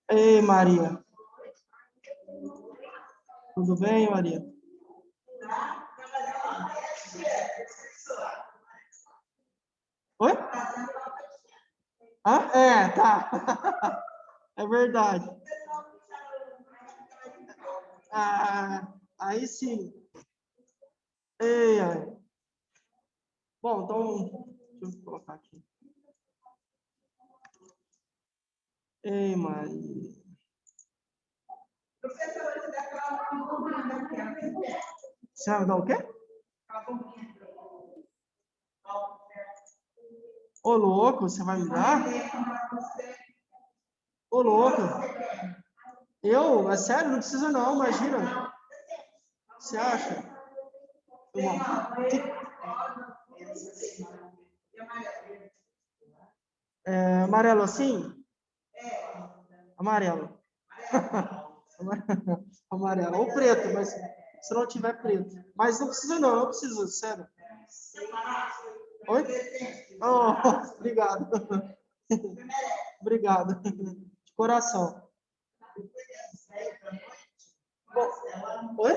Ei, Maria. Tudo bem, Maria? Oi? Ah, é, tá. É verdade. Ah, aí sim. Ei, ai. Bom, então, deixa eu colocar aqui. Ei, Maria. Você vai me dar o quê? Ô, louco, você vai me dar? Ô, louco. Eu? É sério? Não precisa não, imagina. Você acha? Bom, amarelo assim? Amarelo. Amarelo. Ou preto, mas se não tiver preto. Mas não precisa não, não precisa, sério. Oi? Oh, obrigado. Obrigado. De coração. Bom, oi?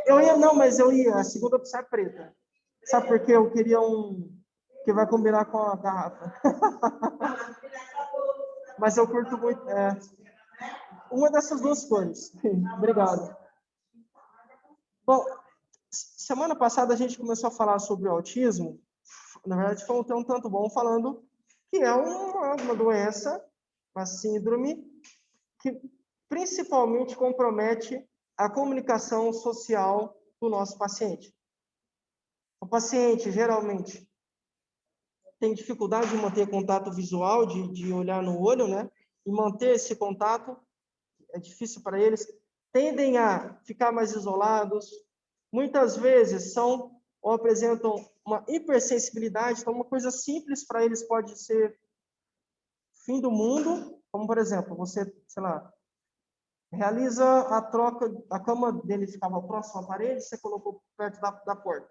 Eu ia, não, mas eu ia. A segunda opção é preta. Sabe por quê? Eu queria um que vai combinar com a garrafa. Mas eu curto muito. Uma dessas duas cores. Obrigado. Bom, semana passada a gente começou a falar sobre o autismo. Na verdade, foi um tanto bom falando que é uma doença, uma síndrome, que principalmente compromete a comunicação social do nosso paciente. O paciente, geralmente, tem dificuldade de manter contato visual, de olhar no olho, né? E manter esse contato é difícil para eles. Tendem a ficar mais isolados. Muitas vezes são ou apresentam uma hipersensibilidade. Então, uma coisa simples para eles pode ser fim do mundo, como, por exemplo, você, sei lá, realiza a troca, a cama dele ficava próxima à parede, você colocou perto da porta.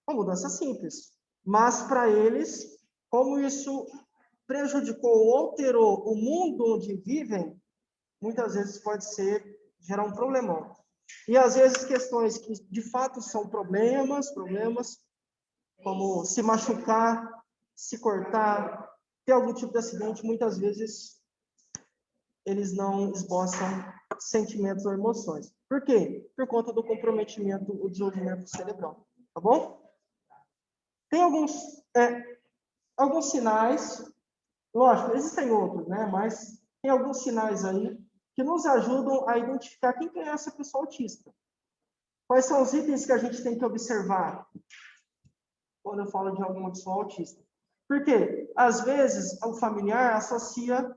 Uma mudança simples. Mas, para eles, como isso prejudicou ou alterou o mundo onde vivem, muitas vezes pode gerar um problemão. E, às vezes, questões que, de fato, são problemas, como se machucar, se cortar, ter algum tipo de acidente, muitas vezes eles não esboçam sentimentos ou emoções. Por quê? Por conta do comprometimento, o desenvolvimento cerebral. Tá bom? Tem alguns sinais, lógico, existem outros, né? Mas tem alguns sinais aí que nos ajudam a identificar quem é essa pessoa autista. Quais são os itens que a gente tem que observar quando eu falo de alguma pessoa autista? Porque, às vezes, o familiar associa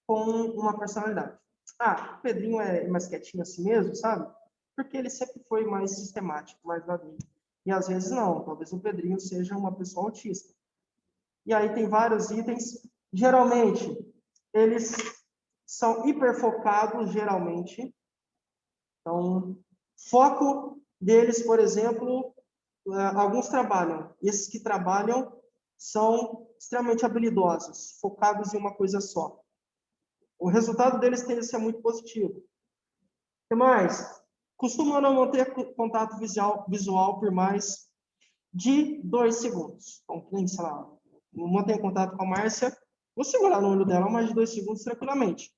com uma personalidade. Ah, o Pedrinho é mais quietinho assim mesmo, sabe? Porque ele sempre foi mais sistemático, mais na dele. E às vezes não, talvez o Pedrinho seja uma pessoa autista. E aí tem vários itens. Geralmente, eles são hiperfocados, geralmente. Então, foco deles, por exemplo, alguns trabalham. Esses que trabalham são extremamente habilidosos, focados em uma coisa só. O resultado deles tende a ser muito positivo. O que mais? Costumam não manter contato visual por mais de 2 segundos. Então, sei lá, mantenha contato com a Márcia, vou segurar no olho dela mais de 2 segundos tranquilamente.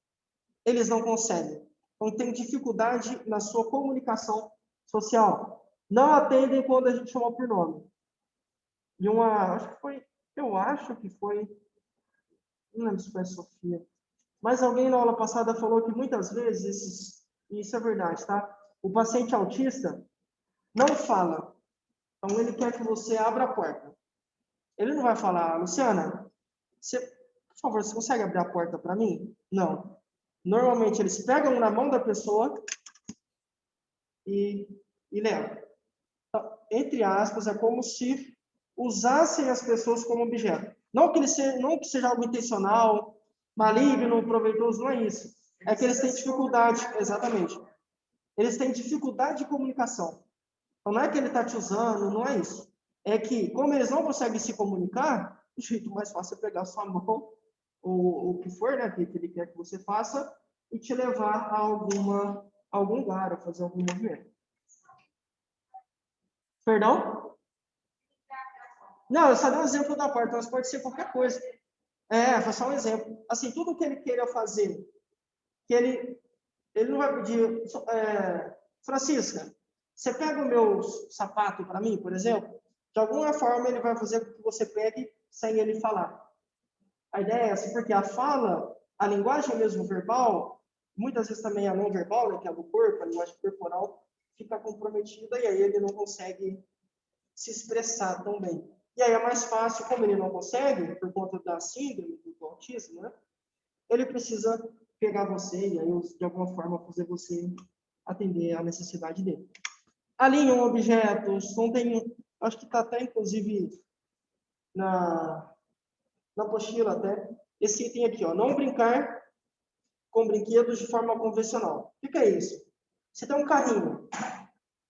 Eles não conseguem. Então, tem dificuldade na sua comunicação social. Não atendem quando a gente chama por nome. E eu acho que foi, não lembro se foi a Sofia, mas alguém na aula passada falou que muitas vezes, isso é verdade, tá? O paciente autista não fala. Então, ele quer que você abra a porta. Ele não vai falar, Luciana, por favor, você consegue abrir a porta para mim? Não. Normalmente, eles pegam na mão da pessoa e levam. Então, entre aspas, é como se usassem as pessoas como objeto. Não que seja algo intencional, maligno, proveitoso, não é isso. É que eles têm dificuldade, exatamente. Eles têm dificuldade de comunicação. Então, não é que ele está te usando, não é isso. É que, como eles não conseguem se comunicar, o jeito mais fácil é pegar a sua mão ou o que for, né, que ele quer que você faça, e te levar a algum lugar, a fazer algum movimento. Perdão? Não, eu só dei um exemplo da porta, mas pode ser qualquer coisa. Foi só um exemplo. Assim, tudo que ele queira fazer, que ele não vai pedir, Francisca, você pega o meu sapato para mim, por exemplo? De alguma forma ele vai fazer com que você pegue sem ele falar. A ideia é essa, porque a fala, a linguagem mesmo verbal, muitas vezes também a não verbal, né, que é a do corpo, a linguagem corporal, fica comprometida e aí ele não consegue se expressar tão bem. E aí é mais fácil, como ele não consegue, por conta da síndrome do autismo, né? Ele precisa pegar você e aí, de alguma forma, fazer você atender a necessidade dele. Alinham objetos, não tem, acho que está até, inclusive, na apostila até, esse item aqui, ó, não brincar com brinquedos de forma convencional. O que é isso? Você tem um carrinho.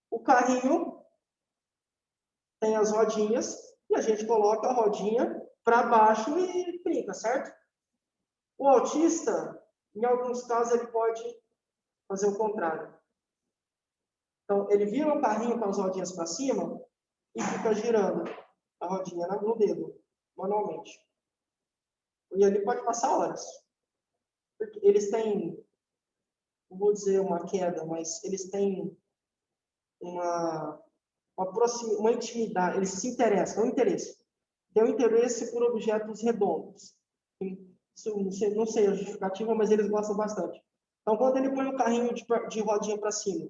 O carrinho tem as rodinhas e a gente coloca a rodinha para baixo e brinca, certo? O autista, em alguns casos, ele pode fazer o contrário. Então, ele vira o carrinho com as rodinhas para cima e fica girando a rodinha no dedo, manualmente. E ele pode passar horas. Porque eles têm, não vou dizer uma queda, mas eles têm uma intimidade, eles se interessam, tem um interesse por objetos redondos. Isso, não sei a justificativa, mas eles gostam bastante. Então, quando ele põe o carrinho de rodinha para cima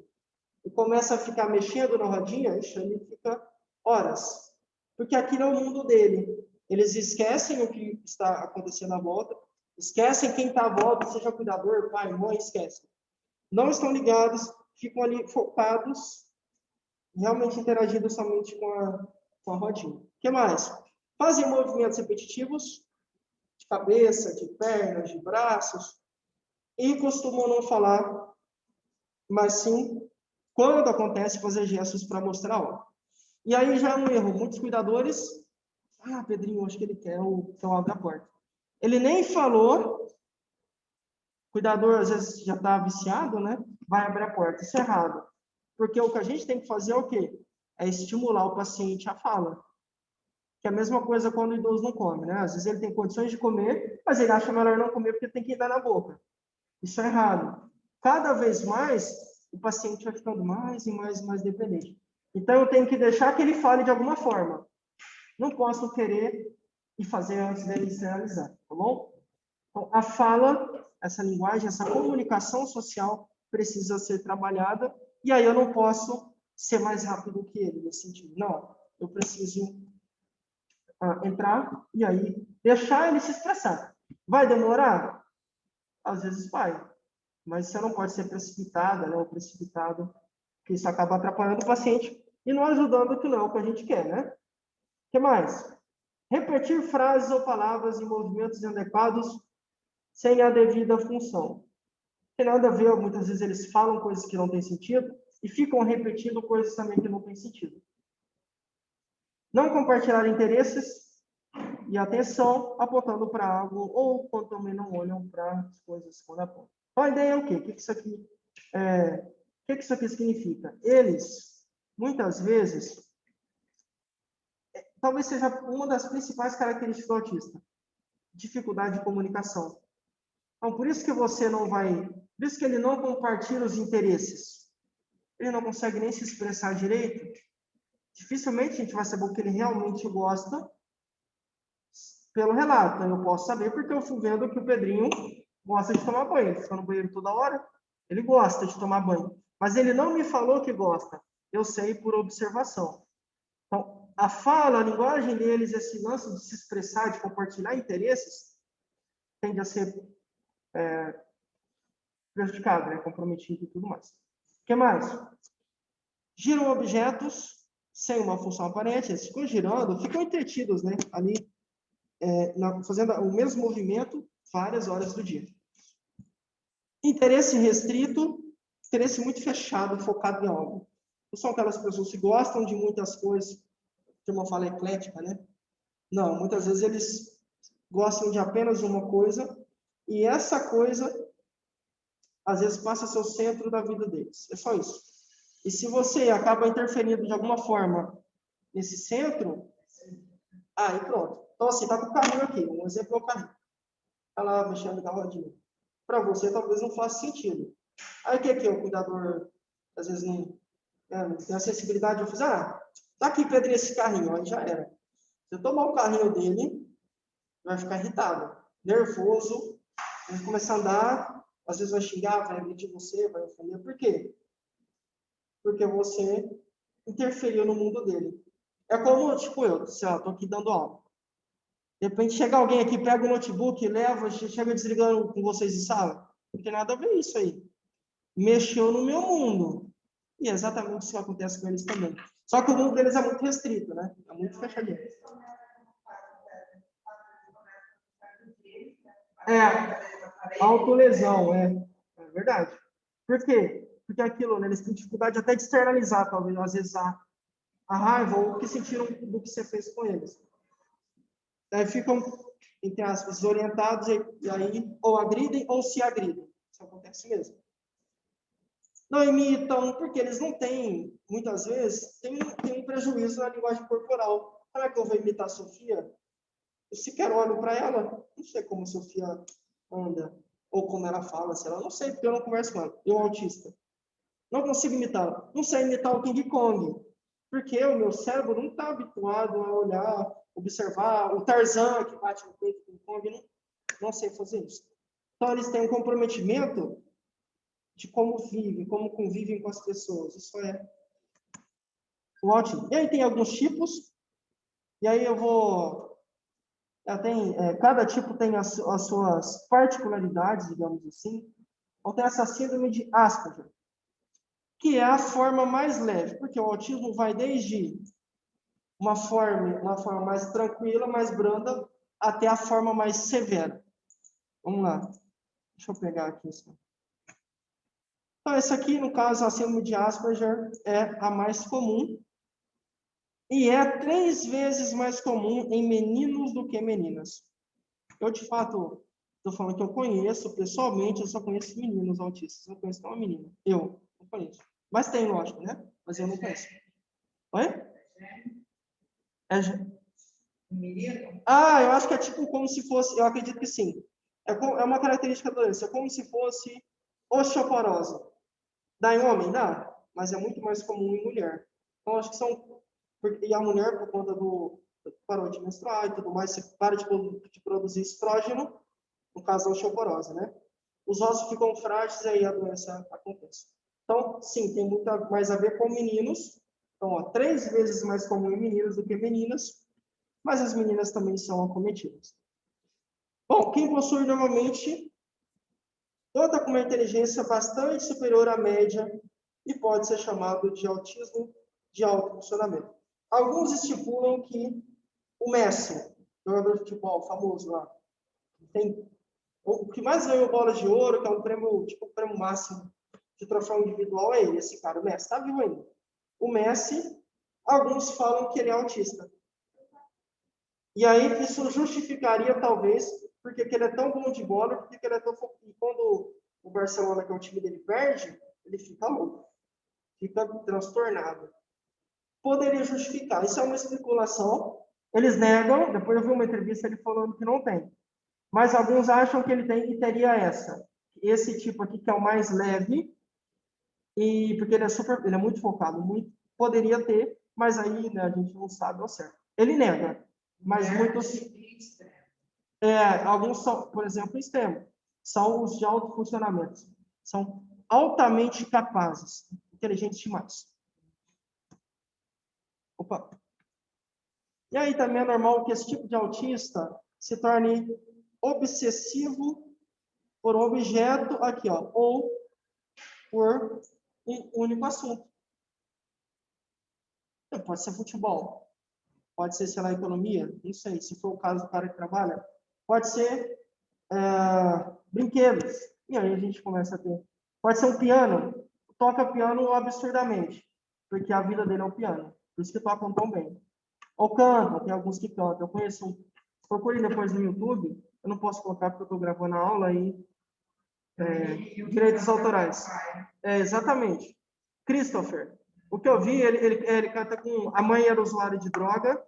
e começa a ficar mexendo na rodinha, ele fica horas. Porque aquilo é o mundo dele. Eles esquecem o que está acontecendo à volta, esquecem quem está à volta, seja cuidador, pai, mãe, esquecem. Não estão ligados, ficam ali focados, realmente interagindo somente com a rodinha. O que mais? Fazem movimentos repetitivos, de cabeça, de pernas, de braços, e costumam não falar, mas sim, quando acontece, fazer gestos para mostrar ó. E aí já é um erro. Muitos cuidadores, Pedrinho, acho que ele quer que eu abra a porta. Ele nem falou, o cuidador às vezes já está viciado, né? Vai abrir a porta. Isso é errado. Porque o que a gente tem que fazer é o quê? É estimular o paciente a fala. Que é a mesma coisa quando o idoso não come, né? Às vezes ele tem condições de comer, mas ele acha melhor não comer porque tem que dar na boca. Isso é errado. Cada vez mais, o paciente vai ficando mais e mais dependente. Então, eu tenho que deixar que ele fale de alguma forma. Não posso querer e fazer antes dele se realizar, tá bom? Então, a fala, essa linguagem, essa comunicação social precisa ser trabalhada, e aí eu não posso ser mais rápido que ele nesse sentido. Não, eu preciso entrar e aí deixar ele se expressar. Vai demorar? Às vezes vai, mas você não pode ser precipitada, né, ou precipitado, que isso acaba atrapalhando o paciente e não ajudando, que não é o que a gente quer, né? O que mais? Repetir frases ou palavras em movimentos inadequados sem a devida função. Tem nada a ver, muitas vezes eles falam coisas que não têm sentido e ficam repetindo coisas também que não têm sentido. Não compartilhar interesses e atenção apontando para algo ou quando também não olham para as coisas quando apontam. Então, a ideia é o quê? O que isso aqui significa? Eles, muitas vezes, talvez seja uma das principais características do autista, dificuldade de comunicação. Então, por isso que você não vai, por isso que ele não compartilha os interesses. Ele não consegue nem se expressar direito. Dificilmente a gente vai saber o que ele realmente gosta pelo relato. Eu posso saber porque eu fui vendo que o Pedrinho gosta de tomar banho. Ele fica no banheiro toda hora. Ele gosta de tomar banho. Mas ele não me falou que gosta. Eu sei por observação. Então, a fala, a linguagem deles, esse lance de se expressar, de compartilhar interesses, tende a ser prejudicado, né? Comprometido e tudo mais. O que mais? Giram objetos sem uma função aparente. Eles ficam girando, ficam entretidos, né? Ali, fazendo o mesmo movimento várias horas do dia. Interesse restrito, interesse muito fechado, focado em algo. Não são aquelas pessoas que gostam de muitas coisas, de uma fala eclética, né? Não, muitas vezes eles gostam de apenas uma coisa, e essa coisa, às vezes, passa a ser o centro da vida deles. É só isso. E se você acaba interferindo de alguma forma nesse centro, aí pronto. Então, assim, tá com o carrinho aqui. Um exemplo é o carrinho. Tá lá mexendo na rodinha. Para você, talvez não faça sentido. Aí o que é o cuidador, às vezes, não tem a sensibilidade de fazer, tá aqui, Pedrinho, esse carrinho. Aí já era. Se eu tomar o carrinho dele, vai ficar irritado, nervoso, vai começar a andar, às vezes vai xingar, vai agredir você, vai ofender. Por quê? Porque você interferiu no mundo dele. É como, tipo, eu, sei lá, tô aqui dando aula. De repente chega alguém aqui, pega o notebook, leva, chega desligando com vocês em sala. Não tem nada a ver isso aí. Mexeu no meu mundo. E é exatamente isso que acontece com eles também. Só que o mundo deles é muito restrito, né? É muito fechadinho. Autolesão, é verdade. Por quê? Porque aquilo, né, eles têm dificuldade até de externalizar, talvez, às vezes, a raiva ou o que sentiram do que você fez com eles. Aí ficam, entre aspas, desorientados e aí ou agridem ou se agridem. Isso acontece mesmo. Não imitam, porque eles não têm, muitas vezes, tem um prejuízo na linguagem corporal. Como é que eu vou imitar a Sofia? Eu sequer olho para ela, não sei como a Sofia anda, ou como ela fala, sei lá, não sei, porque eu não converso com ela. Eu, autista. Não consigo imitar. Não sei imitar o King Kong, porque o meu cérebro não está habituado a olhar, observar o Tarzan que bate no peito do King Kong, não sei fazer isso. Então, eles têm um comprometimento de como vivem, como convivem com as pessoas. Isso é ótimo. E aí tem alguns tipos, e aí eu vou... cada tipo tem as suas particularidades, digamos assim. Então, tem essa síndrome de Asperger, que é a forma mais leve, porque o autismo vai desde uma forma mais tranquila, mais branda, até a forma mais severa. Vamos lá. Deixa eu pegar aqui isso. Então, essa aqui, no caso, a síndrome de Asperger é a mais comum e é 3 vezes mais comum em meninos do que em meninas. Eu, de fato, estou falando que eu conheço, pessoalmente, eu só conheço meninos autistas. Eu conheço uma menina. Eu não conheço. Mas tem, lógico, né? Mas eu não conheço. Oi? Eu acho que é tipo como se fosse, eu acredito que sim. É uma característica da doença, é como se fosse osteoporose. Dá em homem? Dá, mas é muito mais comum em mulher. Então, acho que são... E a mulher, por conta do... parou de menstruar e tudo mais, você para de produzir estrógeno, no caso da osteoporose, né? Os ossos ficam frágeis e aí a doença acontece. Então, sim, tem muito mais a ver com meninos. Então, 3 vezes mais comum em meninos do que meninas, mas as meninas também são acometidas. Bom, quem possui normalmente toda com uma inteligência bastante superior à média e pode ser chamado de autismo de alto funcionamento. Alguns estipulam que o Messi, jogador de futebol famoso lá, tem o que mais ganhou bola de ouro, que é um prêmio, tipo o prêmio máximo de troféu individual, é ele, esse cara, o Messi, está vivo ainda. O Messi, alguns falam que ele é autista. E aí isso justificaria, talvez, porque ele é tão bom de bola, porque ele é tão focado. E quando o Barcelona, que é o time dele, perde, ele fica louco, fica transtornado. Poderia justificar. Isso é uma especulação. Eles negam, depois eu vi uma entrevista ele falando que não tem. Mas alguns acham que ele tem e teria esse tipo aqui, que é o mais leve, e porque ele é muito focado, muito, poderia ter, mas aí, né, a gente não sabe ao certo. Ele nega, mas muitos... alguns são, por exemplo, extremo, são os de alto funcionamento. São altamente capazes, inteligentes demais. Opa. E aí também é normal que esse tipo de autista se torne obsessivo por um objeto, aqui, ó, ou por um único assunto. Pode ser futebol, pode ser, sei lá, economia, não sei, se for o caso do cara que trabalha. Pode ser brinquedos, e aí a gente começa a ter. Pode ser um piano, toca piano absurdamente, porque a vida dele é o piano, por isso que tocam tão bem. Ou cantam, tem alguns que cantam. Eu conheço Procure depois no YouTube. Eu não posso colocar porque eu estou gravando a aula aí. Direitos autorais. Exatamente. Christopher. O que eu vi, ele canta com... A mãe era usuária de droga,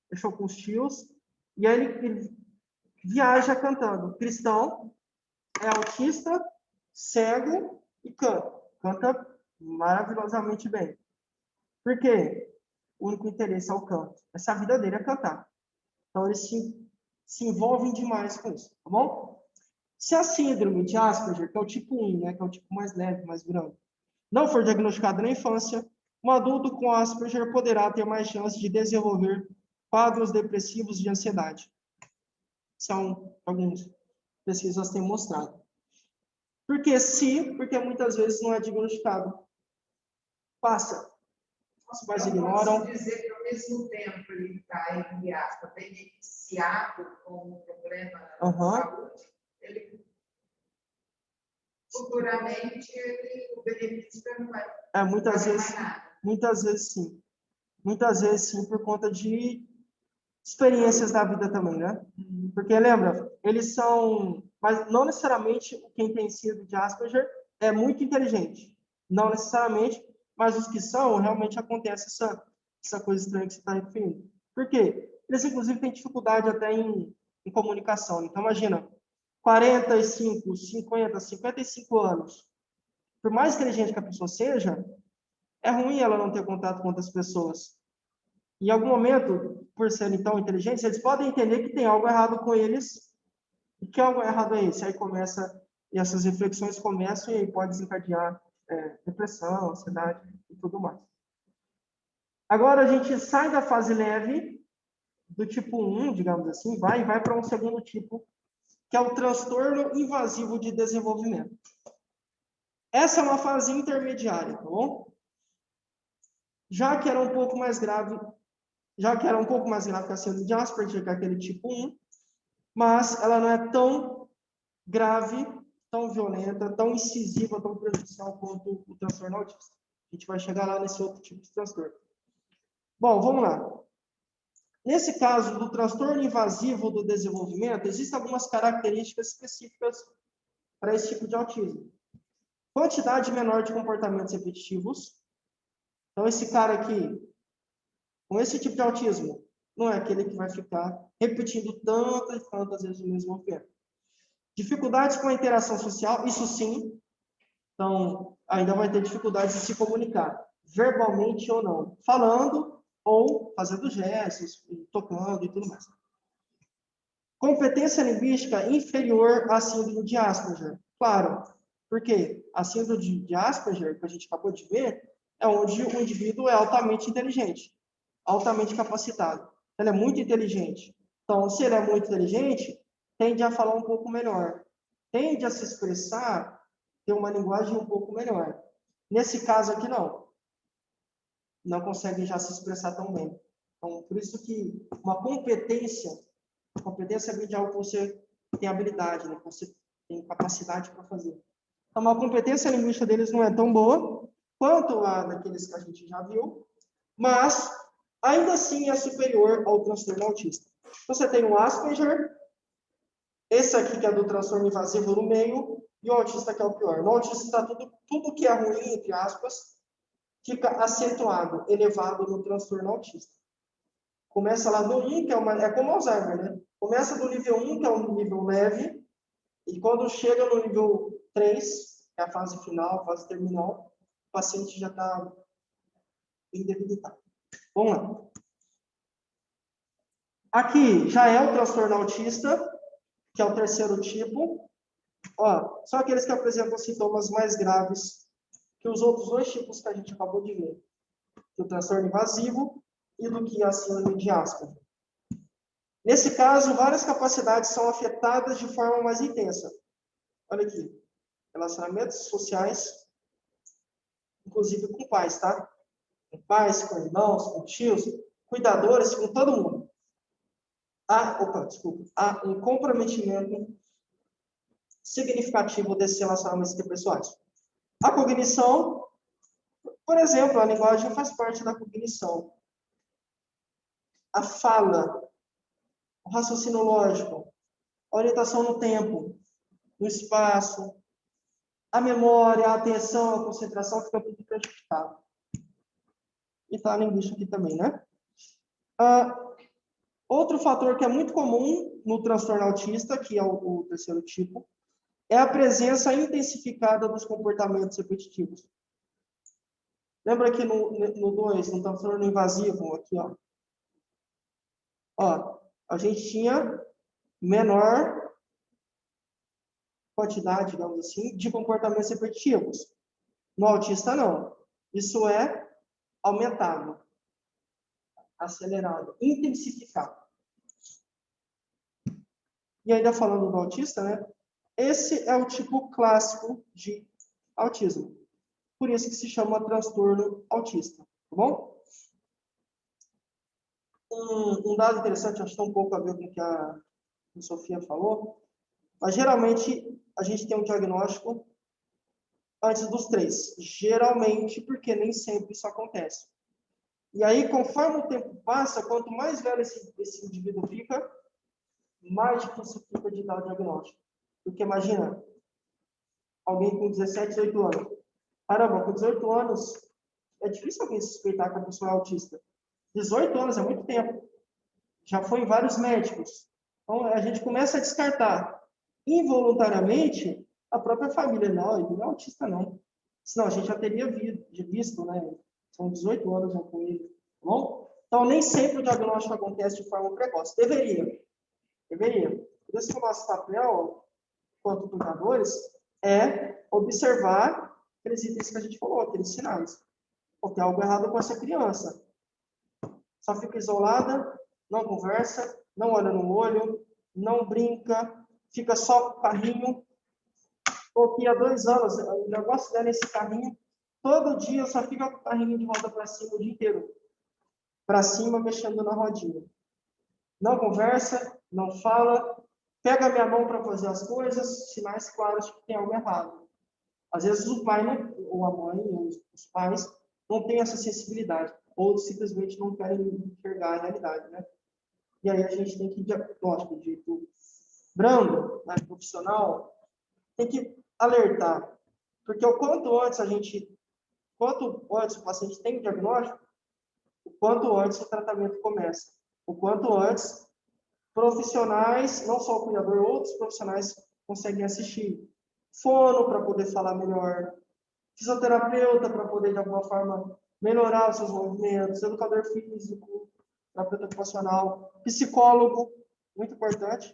deixou com os tios, e aí ele viaja cantando. Cristão, é autista, cego e canta. Canta maravilhosamente bem. Por quê? O único interesse é o canto. Essa vida dele é cantar. Então, eles se envolvem demais com isso, tá bom? Se a síndrome de Asperger, que é o tipo 1, né, que é o tipo mais leve, mais grande, não for diagnosticada na infância, um adulto com Asperger poderá ter mais chance de desenvolver quadros depressivos de ansiedade. São algumas pesquisas têm mostrado. Por que se? Porque muitas vezes não é diagnosticado. Passa. Os pais ignoram. Posso dizer que, ao mesmo tempo, ele está, entre aspas, beneficiado com um problema de saúde, ele, futuramente, o benefício não vai muitas vezes sim. Muitas vezes sim, por conta de experiências da vida também, né? Porque, lembra, eles são... Mas não necessariamente quem tem sido de Asperger é muito inteligente. Não necessariamente, mas os que são, realmente acontece essa coisa estranha que você está referindo. Por quê? Eles, inclusive, têm dificuldade até em comunicação. Então, imagina, 45, 50, 55 anos. Por mais inteligente que a pessoa seja, é ruim ela não ter contato com outras pessoas. Em algum momento, por serem tão inteligentes, eles podem entender que tem algo errado com eles. E que algo errado é esse? Aí começa, e essas reflexões começam e aí pode desencadear depressão, ansiedade e tudo mais. Agora a gente sai da fase leve, do tipo 1, digamos assim, vai para um segundo tipo, que é o transtorno invasivo de desenvolvimento. Essa é uma fase intermediária, tá bom? Já que era um pouco mais grave que a síndrome de Asperger, que é aquele tipo 1, mas ela não é tão grave, tão violenta, tão incisiva, tão prejudicial quanto o transtorno autista. A gente vai chegar lá nesse outro tipo de transtorno. Bom, vamos lá. Nesse caso do transtorno invasivo do desenvolvimento, existem algumas características específicas para esse tipo de autismo. Quantidade menor de comportamentos repetitivos. Então, esse cara aqui, com esse tipo de autismo, não é aquele que vai ficar repetindo tantas e tantas vezes o mesmo evento. Dificuldades com a interação social, isso sim. Então, ainda vai ter dificuldades de se comunicar, verbalmente ou não. Falando ou fazendo gestos, tocando e tudo mais. Competência linguística inferior à síndrome de Asperger. Claro, porque a síndrome de Asperger, que a gente acabou de ver, é onde o indivíduo é altamente inteligente, altamente capacitado. Ele é muito inteligente. Então, se ele é muito inteligente, tende a falar um pouco melhor. Tende a se expressar, ter uma linguagem um pouco melhor. Nesse caso aqui, não. Não consegue já se expressar tão bem. Então, por isso que uma competência vem de algo que você tem habilidade, né? Que você tem capacidade para fazer. Então, a competência linguística deles não é tão boa quanto a daqueles que a gente já viu, mas ainda assim é superior ao transtorno autista. Você tem o Asperger, esse aqui que é do transtorno invasivo no meio, e o autista que é o pior. No autista está tudo que é ruim, entre aspas, fica acentuado, elevado no transtorno autista. Começa lá do 1, que é como Alzheimer, né? Começa do nível 1, que é um nível leve, e quando chega no nível 3, que é a fase final, a fase terminal, o paciente já está bem debilitado. Vamos lá. Aqui já é o transtorno autista, que é o terceiro tipo. Ó, são aqueles que apresentam sintomas mais graves que os outros dois tipos que a gente acabou de ver. Do transtorno invasivo e do que a síndrome de Asperger. Nesse caso, várias capacidades são afetadas de forma mais intensa. Olha aqui. Relacionamentos sociais, inclusive com pais, tá? Com pais, com irmãos, com tios, cuidadores, com todo mundo. Há um comprometimento significativo desses relacionamentos interpessoais. A cognição, por exemplo, a linguagem faz parte da cognição. A fala o raciocínio lógico, a orientação no tempo, no espaço, a memória, a atenção, a concentração, fica tudo prejudicado. E está a linguística aqui também, né? Outro fator que é muito comum no transtorno autista, que é o terceiro tipo, é a presença intensificada dos comportamentos repetitivos. Lembra que no 2, no transtorno invasivo, aqui, ó, a gente tinha menor quantidade, digamos assim, de comportamentos repetitivos. No autista, não. Isso é aumentado, acelerado, intensificado. E ainda falando do autista, né? Esse é o tipo clássico de autismo. Por isso que se chama transtorno autista, tá bom? Um dado interessante, acho que tem um pouco a ver com o que a Sofia falou, mas geralmente a gente tem um diagnóstico antes dos 3. Geralmente, porque nem sempre isso acontece. E aí, conforme o tempo passa, quanto mais velho esse indivíduo fica, mais difícil fica de dar o diagnóstico. Porque imagina, alguém com 17, 18 anos. Caramba, com 18 anos, é difícil alguém suspeitar que a pessoa é autista. 18 anos é muito tempo. Já foi em vários médicos. Então, a gente começa a descartar involuntariamente a própria família. Não, ele não é autista, não. Senão a gente já teria visto, né? São 18 anos já com ele, tá bom? Então, nem sempre o diagnóstico acontece de forma precoce. Deveria. Por isso que o nosso papel, enquanto cuidadores, é observar aqueles itens que a gente falou, aqueles sinais. Ou tem algo errado com essa criança. Só fica isolada, não conversa, não olha no olho, não brinca, fica só com o carrinho. Porque há 2 anos, o negócio dela é esse carrinho, todo dia só fica com o carrinho de volta para cima o dia inteiro. Para cima, mexendo na rodinha. Não conversa, não fala, pega a minha mão para fazer as coisas, sinais claros de que tem algo errado. Às vezes o pai, não, ou a mãe, ou os pais, não têm essa sensibilidade, ou simplesmente não querem enxergar a realidade, né? E aí a gente tem que, lógico, de jeito brando, né, profissional, tem que alertar. Porque o quanto antes o paciente tem o diagnóstico, o quanto antes o tratamento começa. O quanto antes profissionais, não só o cuidador, outros profissionais conseguem assistir. Fono para poder falar melhor, fisioterapeuta para poder, de alguma forma, melhorar os seus movimentos, educador físico, terapeuta ocupacional, psicólogo, muito importante,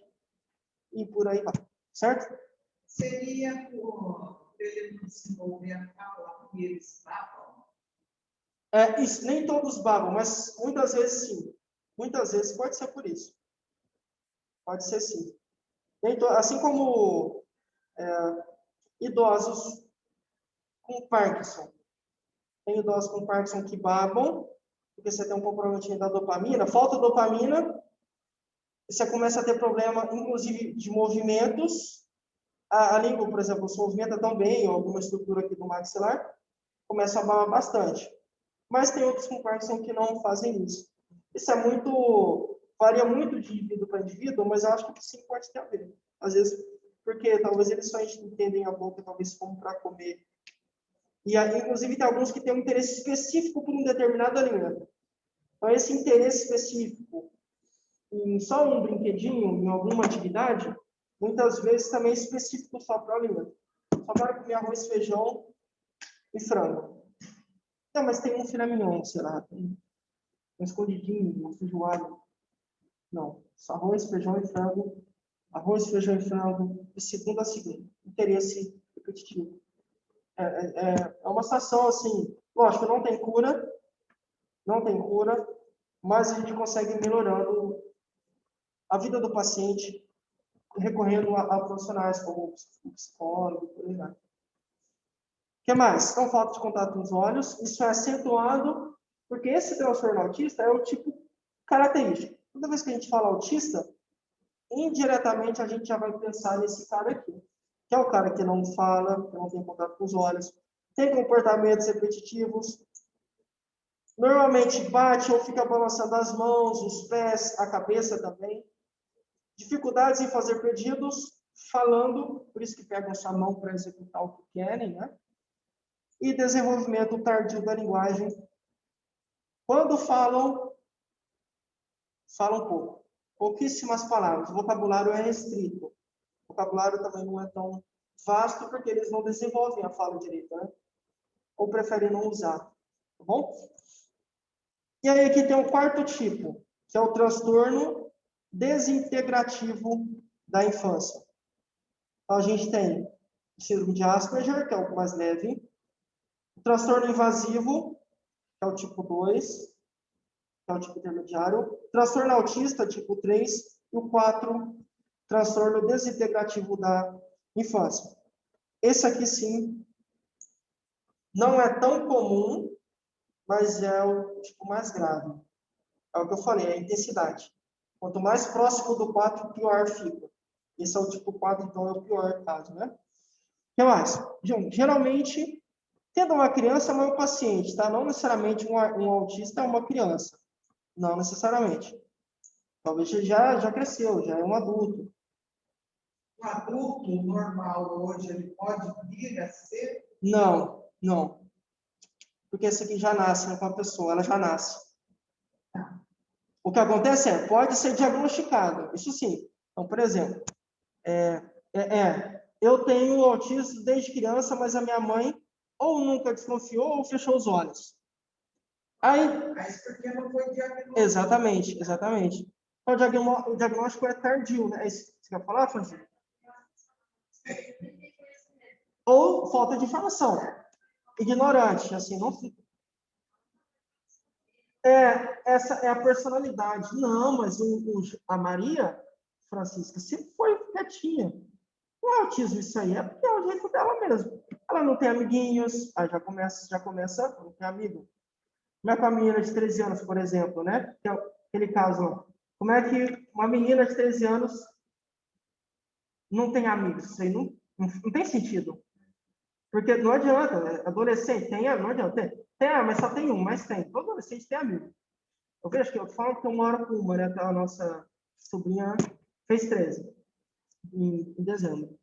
e por aí vai, certo? Seria por ele não se mover a fala e eles babam? Isso, nem todos babam, mas muitas vezes sim. Muitas vezes pode ser por isso. Pode ser sim. Assim como idosos com Parkinson. Tem idosos com Parkinson que babam, porque você tem um comprometimento da dopamina, falta dopamina, você começa a ter problema, inclusive, de movimentos. A língua, por exemplo, se movimenta tão bem, ou alguma estrutura aqui do maxilar, começa a babar bastante. Mas tem outros com Parkinson que não fazem isso. Isso varia muito de indivíduo para indivíduo, mas eu acho que sim pode ter a ver. Às vezes, porque talvez eles só entendem a boca, talvez como para comer. E aí, inclusive, tem alguns que têm um interesse específico por um determinado alimento. Então, esse interesse específico em só um brinquedinho, em alguma atividade, muitas vezes também é específico só para o alimento. Só para comer arroz, feijão e frango. Não, mas tem um filé mignon, sei lá, tem um escondidinho, uma feijoada. Não, só arroz, feijão e frango. Arroz, feijão e frango, de segunda a segunda. Interesse repetitivo. É uma situação assim, lógico, não tem cura, mas a gente consegue ir melhorando a vida do paciente, recorrendo a profissionais como o psicólogo, por aí vai. O que mais? Então, falta de contato com os olhos. Isso é acentuado, porque esse transtorno autista é o tipo característico. Toda vez que a gente fala autista, indiretamente a gente já vai pensar nesse cara aqui, que é o cara que não fala, que não tem contato com os olhos, tem comportamentos repetitivos, normalmente bate ou fica balançando as mãos, os pés, a cabeça também. Dificuldades em fazer pedidos, falando, por isso que pegam sua mão para executar o que querem, né? E desenvolvimento tardio da linguagem. Quando falam pouco. Pouquíssimas palavras. O vocabulário é restrito. O vocabulário também não é tão vasto, porque eles não desenvolvem a fala direito, né? Ou preferem não usar. Tá bom? E aí aqui tem o quarto tipo, que é o transtorno desintegrativo da infância. Então, a gente tem o síndrome de Asperger, que é o mais leve, o transtorno invasivo, que é o tipo 2, que é o tipo intermediário, o transtorno autista, tipo 3, e o 4, transtorno desintegrativo da infância. Esse aqui, sim, não é tão comum, mas é o tipo mais grave. É o que eu falei, é a intensidade. Quanto mais próximo do 4, pior fica. Esse é o tipo 4, então é o pior caso, né? O que mais? Geralmente, tendo uma criança, não é um paciente, tá? Não necessariamente um autista é uma criança. Não necessariamente. Talvez já cresceu, já é um adulto. O adulto normal hoje, ele pode vir a ser? Não, não. Porque esse aqui já nasce, né, com a pessoa, ela já nasce. O que acontece pode ser diagnosticado, isso sim. Então, por exemplo, eu tenho autismo desde criança, mas a minha mãe ou nunca desconfiou ou fechou os olhos. Mas porque não foi diagnosticado. Exatamente, exatamente. Então, o diagnóstico é tardio, né? Você quer falar, Francisco? Ou falta de informação. Ignorante, assim, não fica. Essa é a personalidade. Não, mas a Maria Francisca sempre foi quietinha. Não é autismo isso aí, é porque é o jeito dela mesmo. Ela não tem amiguinhos, aí já começa, não tem amigo. Como é que uma menina de 13 anos, por exemplo, né? Que é aquele caso lá. Como é que uma menina de 13 anos não tem amigos? Isso aí não tem sentido. Porque não adianta, né? Adolescente não adianta. Mas só tem um, mas tem. Todo adolescente tem amigo. Eu vejo que eu falo que eu moro com uma, né? A nossa sobrinha fez 13 em dezembro.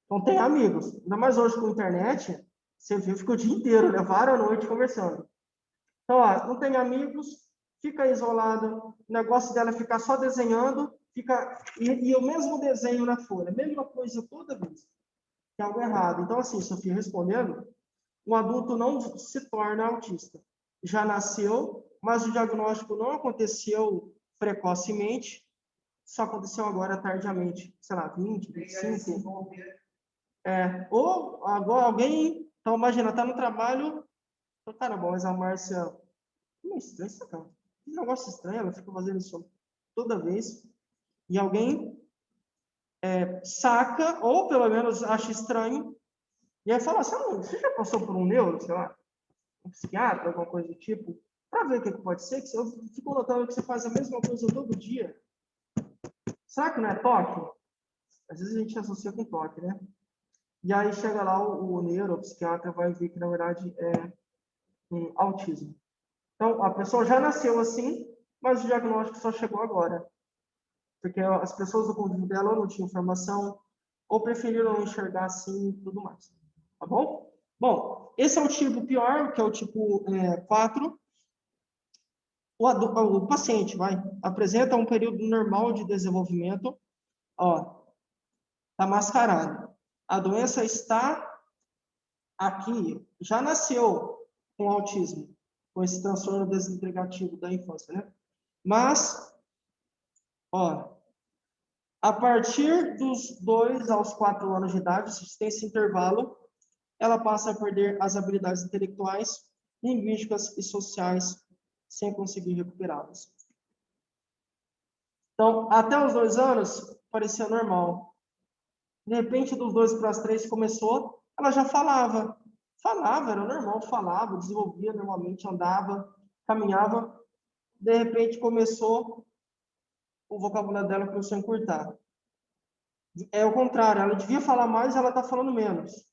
Então tem amigos. Ainda mais hoje com a internet, você viu, fica o dia inteiro, né? Várias noites conversando. Então, ó, não tem amigos, fica isolado, o negócio dela é ficar só desenhando, e o mesmo desenho na folha, mesma coisa toda vez. Tem algo errado. Então, assim, Sofia, respondendo, um adulto não se torna autista. Já nasceu, mas o diagnóstico não aconteceu precocemente, só aconteceu agora tardiamente, sei lá, 20, 25. Ou agora alguém, então imagina, tá no trabalho, cara, bom, mas a Márcia, não é estranho isso, cara. Que negócio estranho, ela fica fazendo isso toda vez. E alguém saca, ou pelo menos acha estranho, e aí fala assim, você já passou por um neuro, sei lá, um psiquiatra, alguma coisa do tipo, para ver o que pode ser, que eu fico notando que você faz a mesma coisa todo dia. Será que não é toque? Às vezes a gente associa com toque, né? E aí chega lá o neuro, o psiquiatra, vai ver que na verdade é um autismo. Então, a pessoa já nasceu assim, mas o diagnóstico só chegou agora. Porque as pessoas do convívio dela ou não tinham informação, ou preferiram não enxergar assim e tudo mais. Tá bom? Bom, esse é o tipo pior, que é o tipo 4. O paciente apresenta um período normal de desenvolvimento, ó, está mascarado. A doença está aqui, já nasceu com autismo, com esse transtorno desintegrativo da infância, né? Mas, ó, a partir dos 2 aos 4 anos de idade, se tem esse intervalo, ela passa a perder as habilidades intelectuais, linguísticas e sociais sem conseguir recuperá-las. Então, até os 2 anos, parecia normal. De repente, dos 2 para os 3 começou, ela já falava. Falava, era normal, falava, desenvolvia normalmente, andava, caminhava. De repente, o vocabulário dela começou a encurtar. É o contrário, ela devia falar mais, ela está falando menos.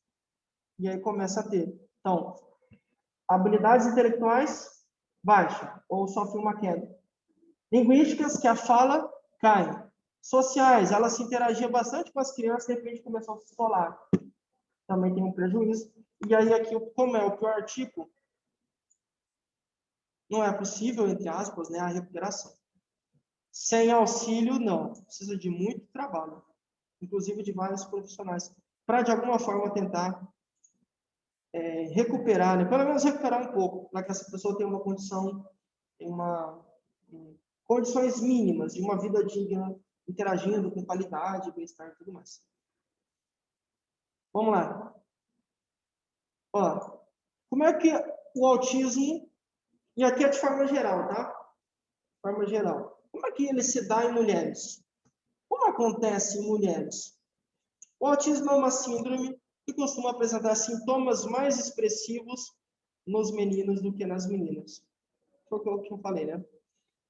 E aí começa a ter. Então, habilidades intelectuais, baixa, ou sofre uma queda. Linguísticas, que a fala cai. Sociais, ela se interagia bastante com as crianças, de repente começou a se isolar. Também tem um prejuízo. E aí aqui, como é o pior tipo, não é possível, entre aspas, né, a recuperação. Sem auxílio, não. Precisa de muito trabalho, inclusive de vários profissionais, para de alguma forma tentar recuperar, né, pelo menos recuperar um pouco, para que essa pessoa tenha uma condição, condições mínimas de uma vida digna, interagindo com qualidade, bem-estar e tudo mais. Vamos lá. Ó, como é que o autismo, e aqui é de forma geral, tá? De forma geral. Como é que ele se dá em mulheres? Como acontece em mulheres? O autismo é uma síndrome que costuma apresentar sintomas mais expressivos nos meninos do que nas meninas. Foi o que eu falei, né?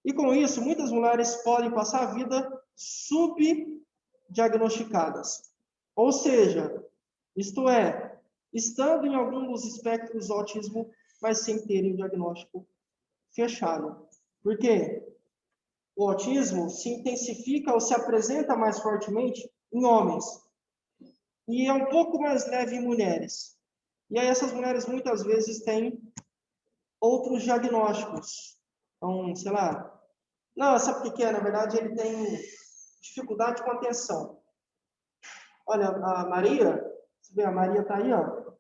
E com isso, muitas mulheres podem passar a vida subdiagnosticadas. Ou seja, isto é, estando em algum dos espectros do autismo, mas sem terem o diagnóstico fechado. Por quê? O autismo se intensifica ou se apresenta mais fortemente em homens. E é um pouco mais leve em mulheres. E aí essas mulheres muitas vezes têm outros diagnósticos. Então, sei lá, não, sabe o que é? Na verdade, ele tem dificuldade com atenção. Olha, a Maria, você vê, a Maria está aí, ó.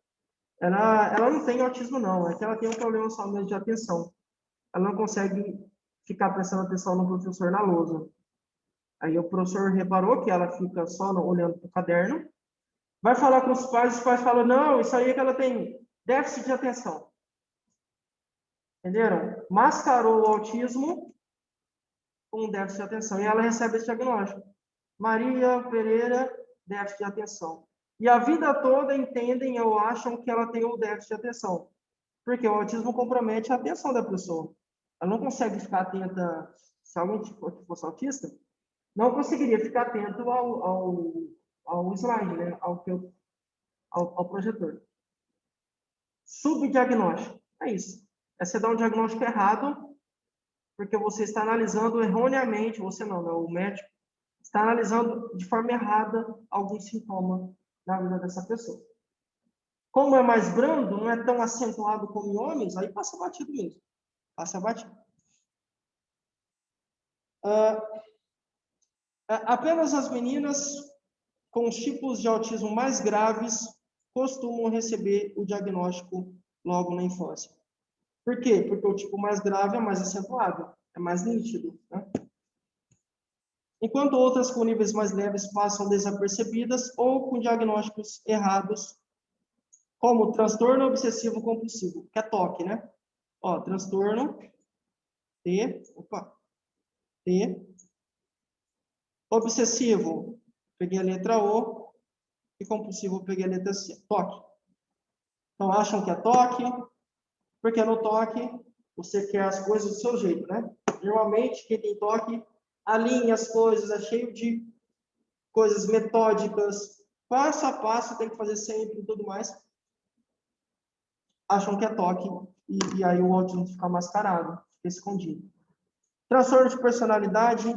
Ela não tem autismo, não. É que ela tem um problema somente de atenção. Ela não consegue ficar prestando atenção no professor na lousa. Aí o professor reparou que ela fica só olhando para o caderno. Vai falar com os pais falam, não, isso aí é que ela tem déficit de atenção. Entenderam? Mascarou o autismo com déficit de atenção. E ela recebe esse diagnóstico. Maria Pereira, déficit de atenção. E a vida toda entendem ou acham que ela tem o déficit de atenção. Porque o autismo compromete a atenção da pessoa. Ela não consegue ficar atenta, se alguém fosse autista, não conseguiria ficar atento ao slide, né? ao projetor. Subdiagnóstico. É isso. É você dar um diagnóstico errado, porque você está analisando erroneamente, você não, o médico, está analisando de forma errada algum sintoma na vida dessa pessoa. Como é mais brando, não é tão acentuado como em homens, aí passa batido mesmo. Passa batido. Apenas as meninas com os tipos de autismo mais graves costumam receber o diagnóstico logo na infância. Por quê? Porque o tipo mais grave é mais acentuado, é mais nítido, né? Enquanto outras com níveis mais leves passam desapercebidas ou com diagnósticos errados, como transtorno obsessivo compulsivo, que é TOC, né? Ó, transtorno T, obsessivo, peguei a letra O, e compulsivo, peguei a letra C, TOC. Então, acham que é TOC, porque no TOC você quer as coisas do seu jeito, né? Normalmente, quem tem TOC alinha as coisas, é cheio de coisas metódicas, passo a passo, tem que fazer sempre e tudo mais. Acham que é TOC, e aí o autismo fica mascarado, fica escondido. Transtorno de personalidade,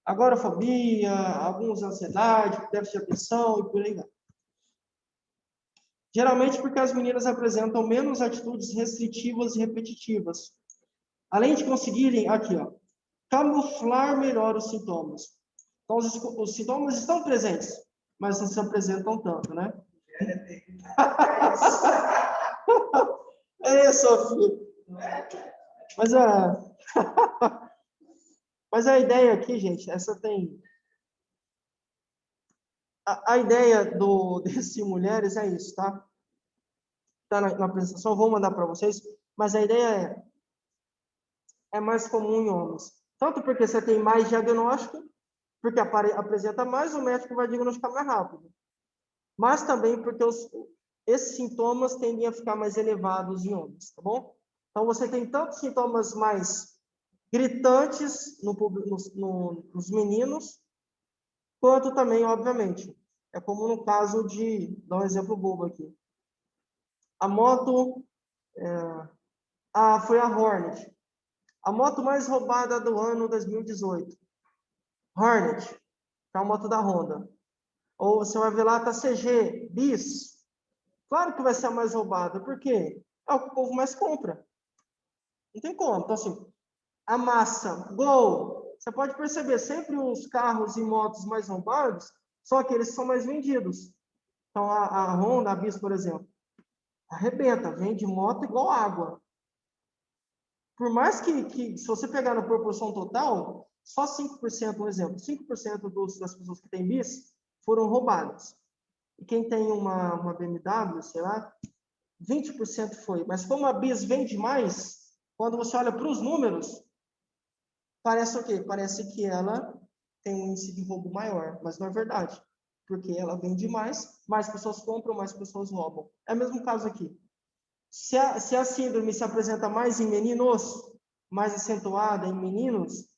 agorafobia, alguns ansiedade, déficit de atenção e por aí vai. Geralmente porque as meninas apresentam menos atitudes restritivas e repetitivas. Além de conseguirem, aqui, ó, camuflar melhor os sintomas. Então, os sintomas estão presentes, mas não se apresentam tanto, né? É, Sofia. Mas a ideia aqui, gente, essa tem... A ideia desse Mulheres é isso, tá? Tá na apresentação, vou mandar para vocês, mas a ideia é mais comum em homens. Tanto porque você tem mais diagnóstico, porque apresenta mais, o médico vai diagnosticar mais rápido. Mas também porque esses sintomas tendem a ficar mais elevados em homens, tá bom? Então, você tem tanto sintomas mais gritantes nos meninos, quanto também, obviamente, é como no caso de, dar um exemplo bobo aqui. A moto, foi a Hornet. A moto mais roubada do ano 2018. Hornet. que é uma moto da Honda. Ou você vai ver lá, tá CG, bis. Claro que vai ser a mais roubada. Por quê? É o que o povo mais compra. Não tem como. Então, assim, a massa, Gol. Você pode perceber, sempre os carros e motos mais roubados são aqueles que são mais vendidos. Então, a Honda, a Bis, por exemplo, arrebenta, vende moto igual água. Por mais que se você pegar na proporção total, só 5%, um exemplo, 5% das pessoas que têm bis foram roubadas. E quem tem uma BMW, sei lá, 20% foi. Mas como a bis vende mais, quando você olha para os números, parece o quê? Parece que ela tem um índice de roubo maior, mas não é verdade. Porque ela vende mais pessoas compram, mais pessoas roubam. É o mesmo caso aqui. Se a síndrome se apresenta mais em meninos, mais acentuada em meninos,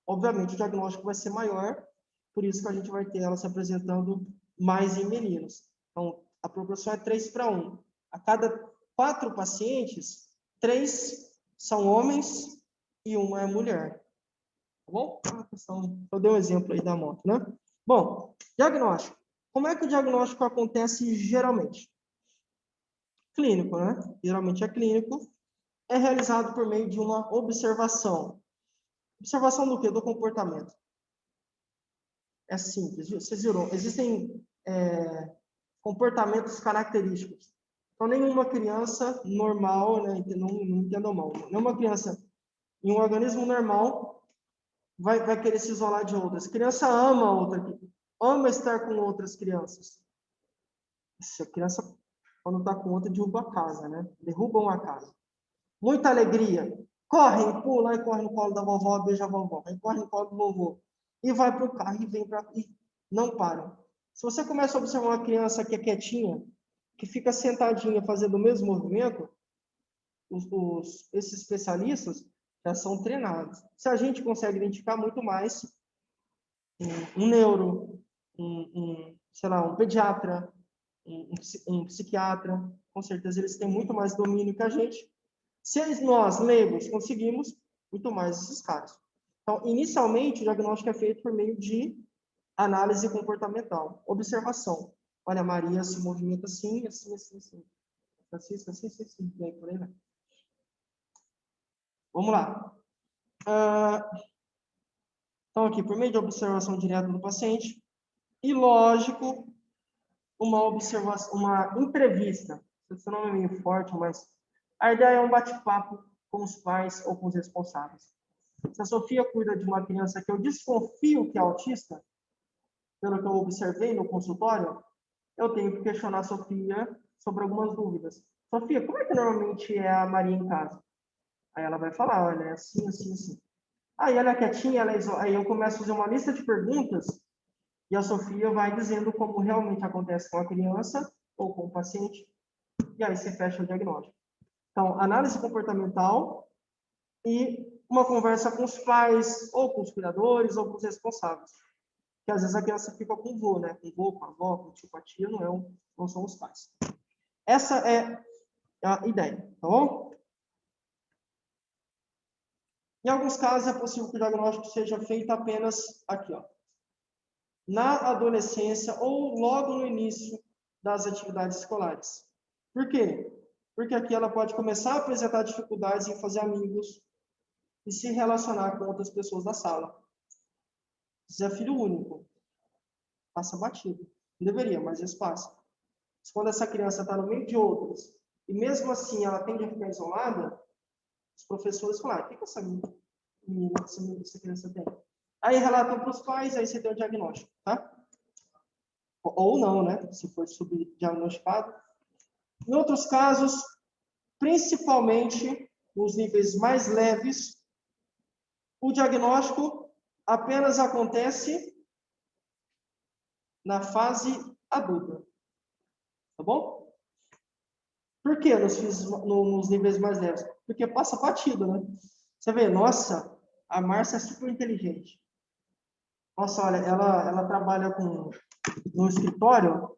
obviamente o diagnóstico vai ser maior, por isso que a gente vai ter ela se apresentando mais em meninos. Então, a proporção é 3:1. A cada 4 pacientes, 3 são homens e 1 é mulher. Tá bom? Eu dei um exemplo aí da moto, né? Bom, diagnóstico. Como é que o diagnóstico acontece geralmente? Clínico, né? Geralmente é clínico. É realizado por meio de uma observação. Observação do quê? Do comportamento. É simples, viu? Vocês viram? Existem comportamentos característicos. Então, nenhuma criança normal, né? Não entendam mal, nenhuma criança em um organismo normal vai querer se isolar de outras. Criança ama outra, ama estar com outras crianças. Se a criança, quando está com outra, derruba a casa, né? Derrubam a casa. Muita alegria. Corre, pula, e corre no colo da vovó, beija a vovó. Aí corre no colo do vovô. E vai para o carro e vem para... E não param. Se você começa a observar uma criança que é quietinha, que fica sentadinha fazendo o mesmo movimento, esses especialistas já são treinados. Se a gente consegue identificar muito mais um neuro, sei lá, um pediatra, um psiquiatra, com certeza eles têm muito mais domínio que a gente. Se nós, leigos, conseguimos, muito mais esses caras. Então, inicialmente, o diagnóstico é feito por meio de análise comportamental, observação. Olha, a Maria se movimenta assim, assim, assim, assim. Francisco, assim, assim, assim. E aí, por aí vai. Vamos lá. Então, aqui, por meio de observação direta do paciente, e, lógico, uma observação, uma entrevista. Esse nome é meio forte, mas a ideia é um bate-papo com os pais ou com os responsáveis. Se a Sofia cuida de uma criança que eu desconfio que é autista, pelo que eu observei no consultório, eu tenho que questionar a Sofia sobre algumas dúvidas. Sofia, como é que normalmente é a Maria em casa? Aí ela vai falar, olha, é assim, assim, assim. Aí ela é quietinha, aí eu começo a fazer uma lista de perguntas e a Sofia vai dizendo como realmente acontece com a criança ou com o paciente, e aí você fecha o diagnóstico. Então, análise comportamental e uma conversa com os pais, ou com os cuidadores, ou com os responsáveis. Que às vezes a criança fica com o vô, né? Com o vô, com a avó, com o tio, com a tia, não são os pais. Essa é a ideia, tá bom? Em alguns casos é possível que o diagnóstico seja feito apenas aqui, ó, na adolescência ou logo no início das atividades escolares. Por quê? Porque aqui ela pode começar a apresentar dificuldades em fazer amigos e se relacionar com outras pessoas da sala. Se é filho único, passa batido. Não deveria, mas isso passa. Mas quando essa criança está no meio de outros, e mesmo assim ela tende a ficar isolada, os professores falam, o que essa menina, essa criança tem? Aí relatam para os pais, aí você tem o diagnóstico, tá? Ou não, né? Se for subdiagnosticado. Em outros casos, principalmente nos níveis mais leves, o diagnóstico apenas acontece na fase adulta. Tá bom? Por que nos níveis mais leves? Porque passa batido, né? Você vê, nossa, a Márcia é super inteligente. Nossa, olha, ela trabalha no escritório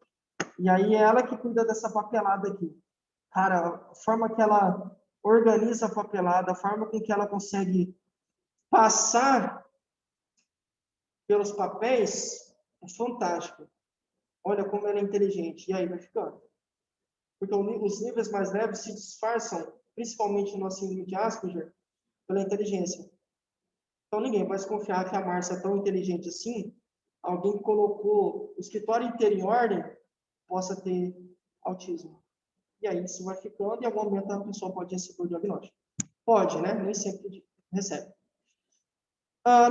e aí é ela que cuida dessa papelada aqui. Cara, a forma que ela organiza a papelada, a forma com que ela consegue passar pelos papéis, É fantástico. Olha como ela é inteligente. E aí vai ficando. Porque os níveis mais leves se disfarçam, principalmente no síndrome de Asperger, pela inteligência. Então ninguém vai desconfiar que a Márcia é tão inteligente assim. Alguém que colocou o escritório inteiro em ordem possa ter autismo. E aí isso vai ficando e em algum momento a pessoa pode receber o diagnóstico. Pode, né? Nem sempre recebe.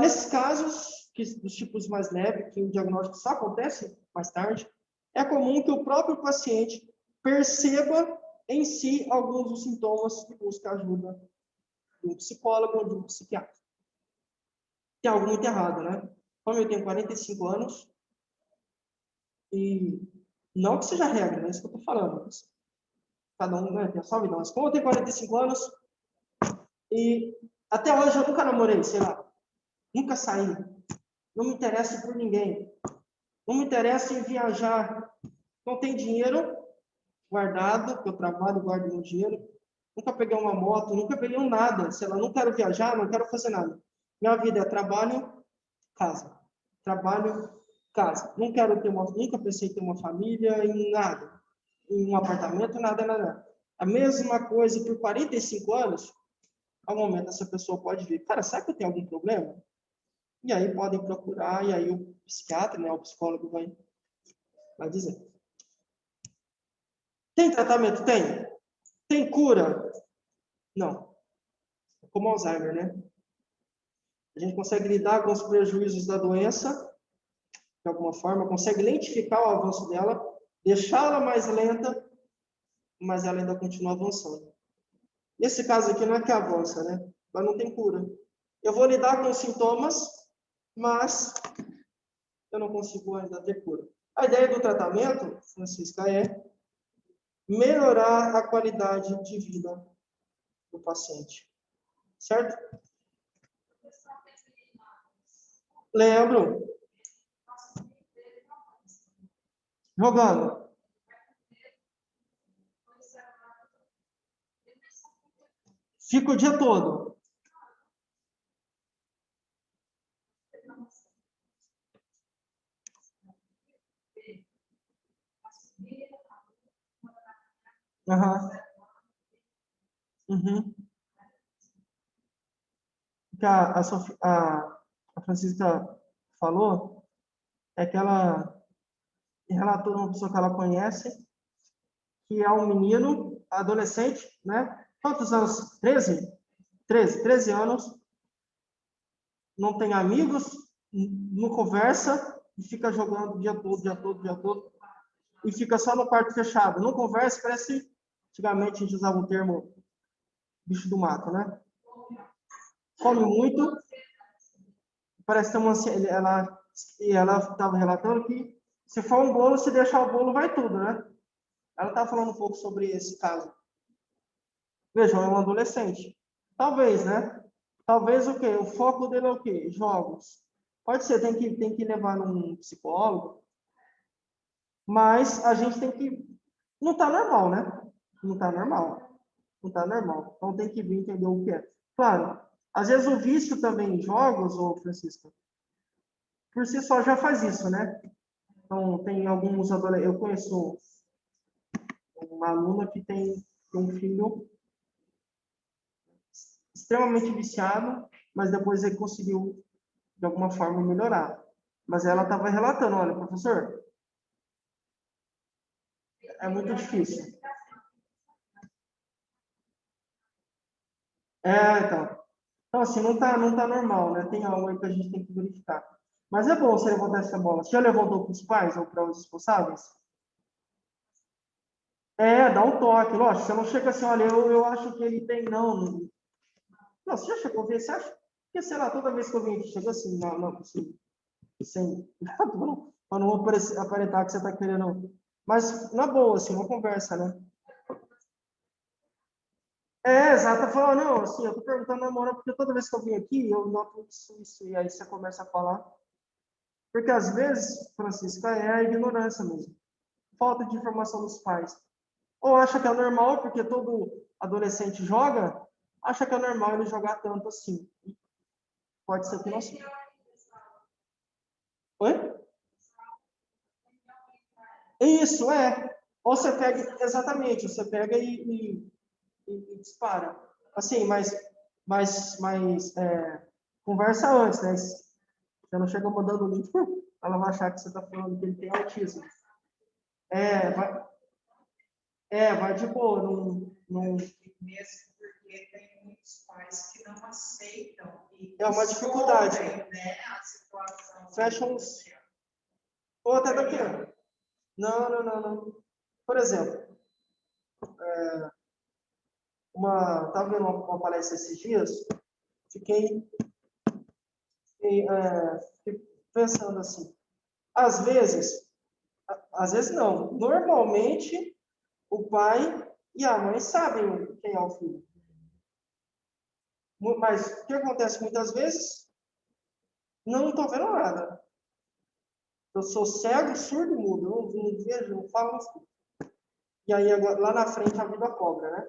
Nesses casos, dos tipos mais leves, que o diagnóstico só acontece mais tarde, é comum que o próprio paciente perceba em si alguns dos sintomas e busque ajuda de um psicólogo ou de um psiquiatra. Tem algo muito errado, né? Como eu tenho 45 anos, e não que seja regra, não é isso que eu estou falando, mas cada um, né, tem a sua vida, mas como eu tenho 45 anos, e até hoje eu nunca namorei, sei lá, nunca saí, não me interesso por ninguém, não me interessa em viajar, não tenho dinheiro guardado, que eu trabalho, guardo meu dinheiro, nunca peguei uma moto, nunca peguei um nada, sei lá, não quero viajar, não quero fazer nada. Minha vida é trabalho, casa. Trabalho, casa. Não quero ter nunca pensei em ter uma família, em nada. Em um apartamento, nada, nada. A mesma coisa por 45 anos, ao momento essa pessoa pode ver, cara, será que eu tenho algum problema? E aí podem procurar, e aí o psiquiatra, né, o psicólogo vai dizer. Tem tratamento? Tem. Tem cura? Não. É como Alzheimer, né? A gente consegue lidar com os prejuízos da doença, de alguma forma, consegue lentificar o avanço dela, deixá-la mais lenta, mas ela ainda continua avançando. Nesse caso aqui não é que avança, né? Mas não tem cura. Eu vou lidar com os sintomas, mas eu não consigo ainda ter cura. A ideia do tratamento, Francisca, é melhorar a qualidade de vida do paciente. Certo? Lembro. Jogando. Fica o dia todo. Uhum. Uhum. O que a Francisca falou é que ela relatou uma pessoa que ela conhece, que é um menino, adolescente, né? Quantos anos? 13? 13 anos, não tem amigos, não conversa, e fica jogando o dia todo, dia todo, dia todo, e fica só no quarto fechado. Não conversa, parece, antigamente a gente usava o termo bicho do mato, né? Come muito, parece ter uma, ela estava relatando que se for um bolo, se deixar o bolo, vai tudo, né? Ela estava falando um pouco sobre esse caso. Vejam, é um adolescente. Talvez, né? Talvez o quê? O foco dele é o quê? Jogos. Pode ser, tem que levar num psicólogo, mas a gente tem que... Não está normal, né? Não está normal. Não está normal. Então tem que vir entender o que é. Claro, às vezes o vício também em jogos, ô Francisco, por si só já faz isso, né? Então tem alguns adolescentes... Eu conheço uma aluna que tem um filho extremamente viciado, mas depois ele conseguiu, de alguma forma, melhorar. Mas ela estava relatando, olha, professor, é muito difícil. Então. Então, assim, não tá normal, né? Tem algo aí que a gente tem que verificar. Mas é bom você levantar essa bola. Você já levantou para os pais ou para os responsáveis? Dá um toque, lógico. Você não chega assim, olha, eu acho que ele tem, não. Não, você já chegou a ver, você acha? Porque, sei lá, toda vez que alguém chega assim, não, assim, sem... para não aparentar que você está querendo... Mas, na boa, assim, uma conversa, né? Exato. Falou, não, assim, eu tô perguntando na moral, porque toda vez que eu vim aqui, eu noto isso, e aí você começa a falar. Porque, às vezes, Francisca, é a ignorância mesmo. Falta de informação dos pais. Ou acha que é normal, porque todo adolescente joga, acha que é normal ele jogar tanto assim. Pode ser que não seja. Oi? Isso, é. Ou você pega, exatamente, você pega e dispara. Assim, conversa antes, né? Você não chega mandando o link, ela vai achar que você está falando que ele tem autismo. É, vai de boa, não... Mesmo porque tem muitos pais que não aceitam e é uma dificuldade, né, a situação. Fecha uns... Ou até daqui. Não. Por exemplo, estava vendo uma palestra esses dias, fiquei pensando assim, às vezes não, normalmente o pai e a mãe sabem quem é o filho. Mas o que acontece muitas vezes? Não estou vendo nada. Eu sou cego, surdo e mudo. Eu não vejo, não falo, não escuto. E aí, agora, lá na frente, a vida cobra, né?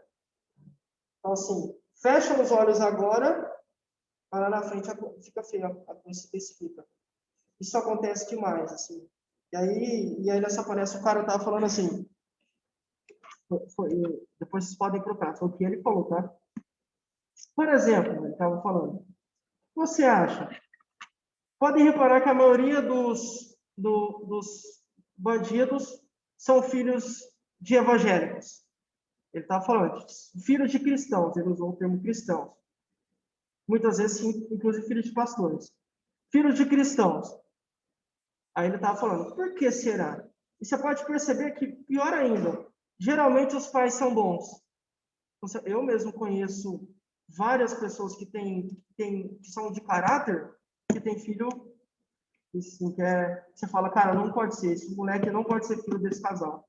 Então, assim, fecha os olhos agora, mas lá na frente fica feio, a coisa se especifica. Isso acontece demais, assim. E aí nessa palestra, o cara tava falando assim, depois vocês podem procurar, foi o que ele falou, tá? Por exemplo, ele estava falando, o que você acha? Podem reparar que a maioria dos bandidos são filhos de evangélicos. Ele estava falando, filhos de cristãos, ele usou o termo cristãos. Muitas vezes, sim, inclusive filhos de pastores. Filhos de cristãos. Aí ele estava falando, por que será? E você pode perceber que, pior ainda, geralmente os pais são bons. Eu mesmo conheço várias pessoas que são de caráter, que têm filho, assim, você fala, cara, não pode ser, esse moleque não pode ser filho desse casal.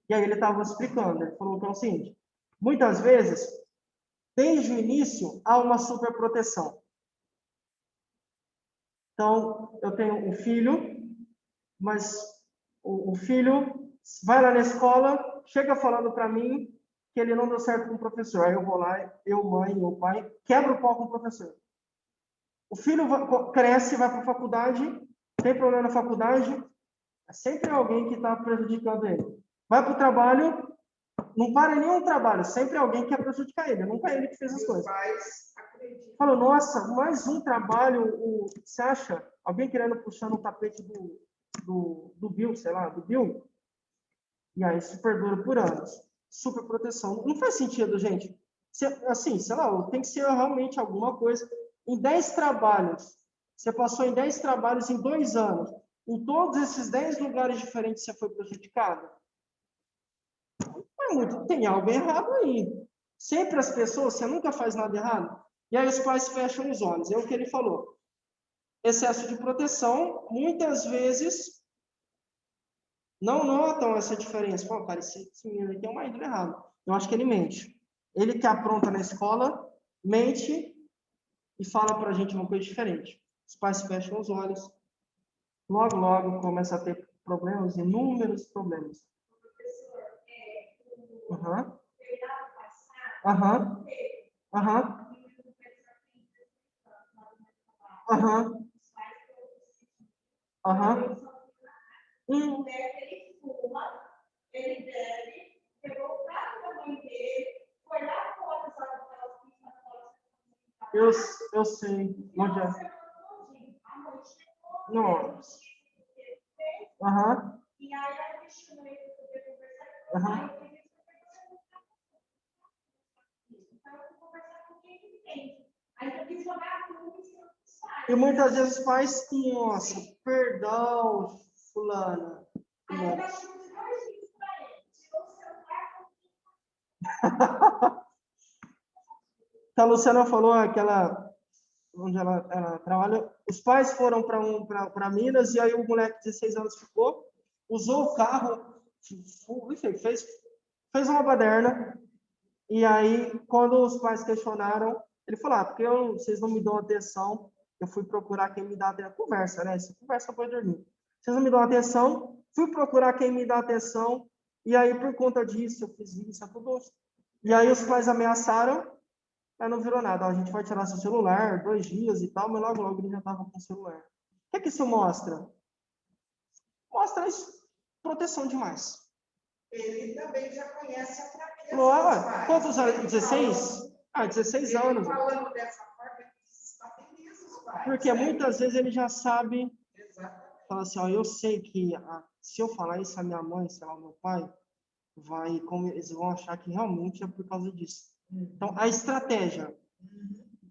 E aí ele estava explicando, ele falou que é o seguinte, muitas vezes, desde o início, há uma superproteção. Então, eu tenho um filho, mas o filho vai lá na escola, chega falando para mim que ele não deu certo com o professor. Aí eu vou lá, eu, mãe, meu pai, quebro o pau com o professor. O filho cresce, vai para a faculdade, tem problema na faculdade, é sempre alguém que está prejudicando ele. Vai para o trabalho, não para nenhum trabalho, sempre alguém que quer prejudicar ele, nunca é ele que fez as coisas. Falou, nossa, mais um trabalho, você acha? Alguém querendo puxar no tapete do Bill, sei lá, do Bill? E aí isso perdura por anos. Super proteção. Não faz sentido, gente. Assim, sei lá, tem que ser realmente alguma coisa. Em 10 trabalhos, você passou em 10 trabalhos em 2 anos. Em todos esses 10 lugares diferentes você foi prejudicado? Tem algo errado aí. Sempre as pessoas, você nunca faz nada errado. E aí os pais fecham os olhos. É o que ele falou. Excesso de proteção, muitas vezes, não notam essa diferença. Pô, cara, esse menino aqui é uma índole errada. Eu acho que ele mente. Ele que apronta na escola, mente e fala pra gente uma coisa diferente. Os pais fecham os olhos. Logo, logo, começa a ter problemas, inúmeros problemas. Aham. Aham. Aham. Aham. Aham. Ele deve ter voltado da mãe dele, olhar fotos daquelas eu sei. Onde é? Nossa. Aham. E aí ela questionou ele para poder conversar. Aham. Então, eu vou conversar com quem entende. Aí eu quis jogar tudo em cima dos pais. E muitas vezes os pais, nossa, perdão, fulana. Aí eu acho que os dois filhos para ele. Tirou o celular. A Luciana falou aquela onde ela trabalha, os pais foram para Minas e aí o moleque de 16 anos ficou, usou o carro, enfim, fez uma baderna, e aí quando os pais questionaram, ele falou, porque vocês não me dão atenção, eu fui procurar quem me dá atenção, conversa, né? Você conversa pode dormir. Vocês não me dão atenção, fui procurar quem me dá atenção, e aí por conta disso eu fiz isso, tudo. E aí os pais ameaçaram, mas não virou nada. A gente vai tirar seu celular, 2 dias e tal, mas logo ele já estava com o celular. O que é que isso mostra? Mostra isso. proteção demais. Ele também já conhece a fraqueza Falou, dos pais. quantos anos? 16? 16 anos. Falando dessa forma, ele desestabiliza os pais. Porque muitas vezes ele já sabe. Exatamente. Fala assim, ó, eu sei que se eu falar isso à minha mãe, sei lá, ao meu pai, eles vão achar que realmente é por causa disso. Então, a estratégia.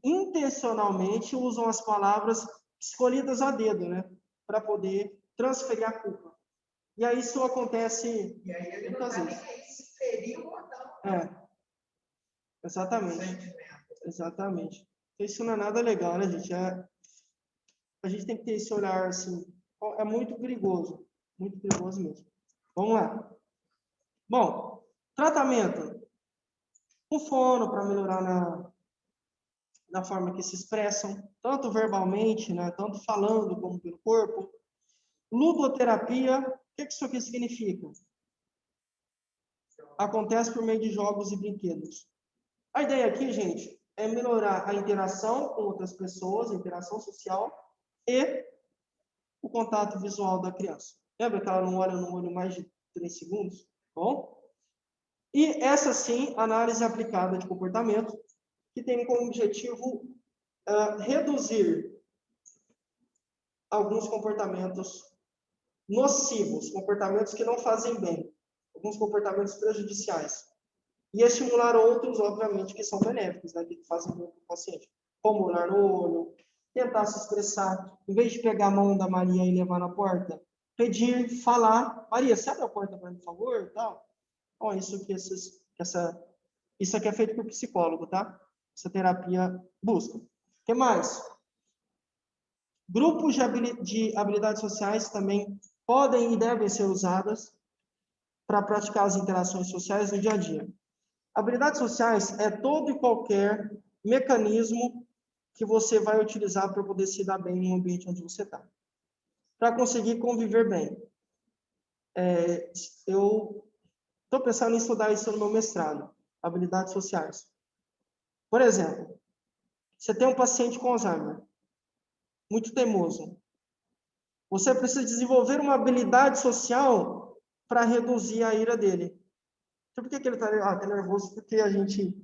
Intencionalmente usam as palavras escolhidas a dedo, né? Para poder transferir a culpa. E aí isso acontece e aí ele muitas não vezes. Ninguém se feriu ou não. Exatamente. Exatamente. Isso não é nada legal, né, gente? A gente tem que ter esse olhar, assim, é muito perigoso mesmo. Vamos lá. Bom, tratamento. Com fono para melhorar na forma que se expressam, tanto verbalmente, né, tanto falando como pelo corpo. Ludoterapia, o que isso aqui significa? Acontece por meio de jogos e brinquedos. A ideia aqui, gente, é melhorar a interação com outras pessoas, a interação social e o contato visual da criança. Lembra que ela não olha no olho mais de 3 segundos? Bom? E essa, sim, análise aplicada de comportamento, que tem como objetivo reduzir alguns comportamentos nocivos, comportamentos que não fazem bem, alguns comportamentos prejudiciais. E estimular outros, obviamente, que são benéficos, né, que fazem bem para o paciente. Como olhar no olho, tentar se expressar, em vez de pegar a mão da Maria e levar na porta, pedir, falar, Maria, você abre a porta para mim, por favor, tal. Bom, isso aqui é feito por psicólogo, tá? Essa terapia busca. O que mais? Grupos de habilidades sociais também podem e devem ser usadas para praticar as interações sociais no dia a dia. Habilidades sociais é todo e qualquer mecanismo que você vai utilizar para poder se dar bem no ambiente onde você está. Para conseguir conviver bem. Eu estou pensando em estudar isso no meu mestrado, habilidades sociais. Por exemplo, você tem um paciente com Alzheimer, muito teimoso. Você precisa desenvolver uma habilidade social para reduzir a ira dele. Então, por que ele está nervoso? Porque a gente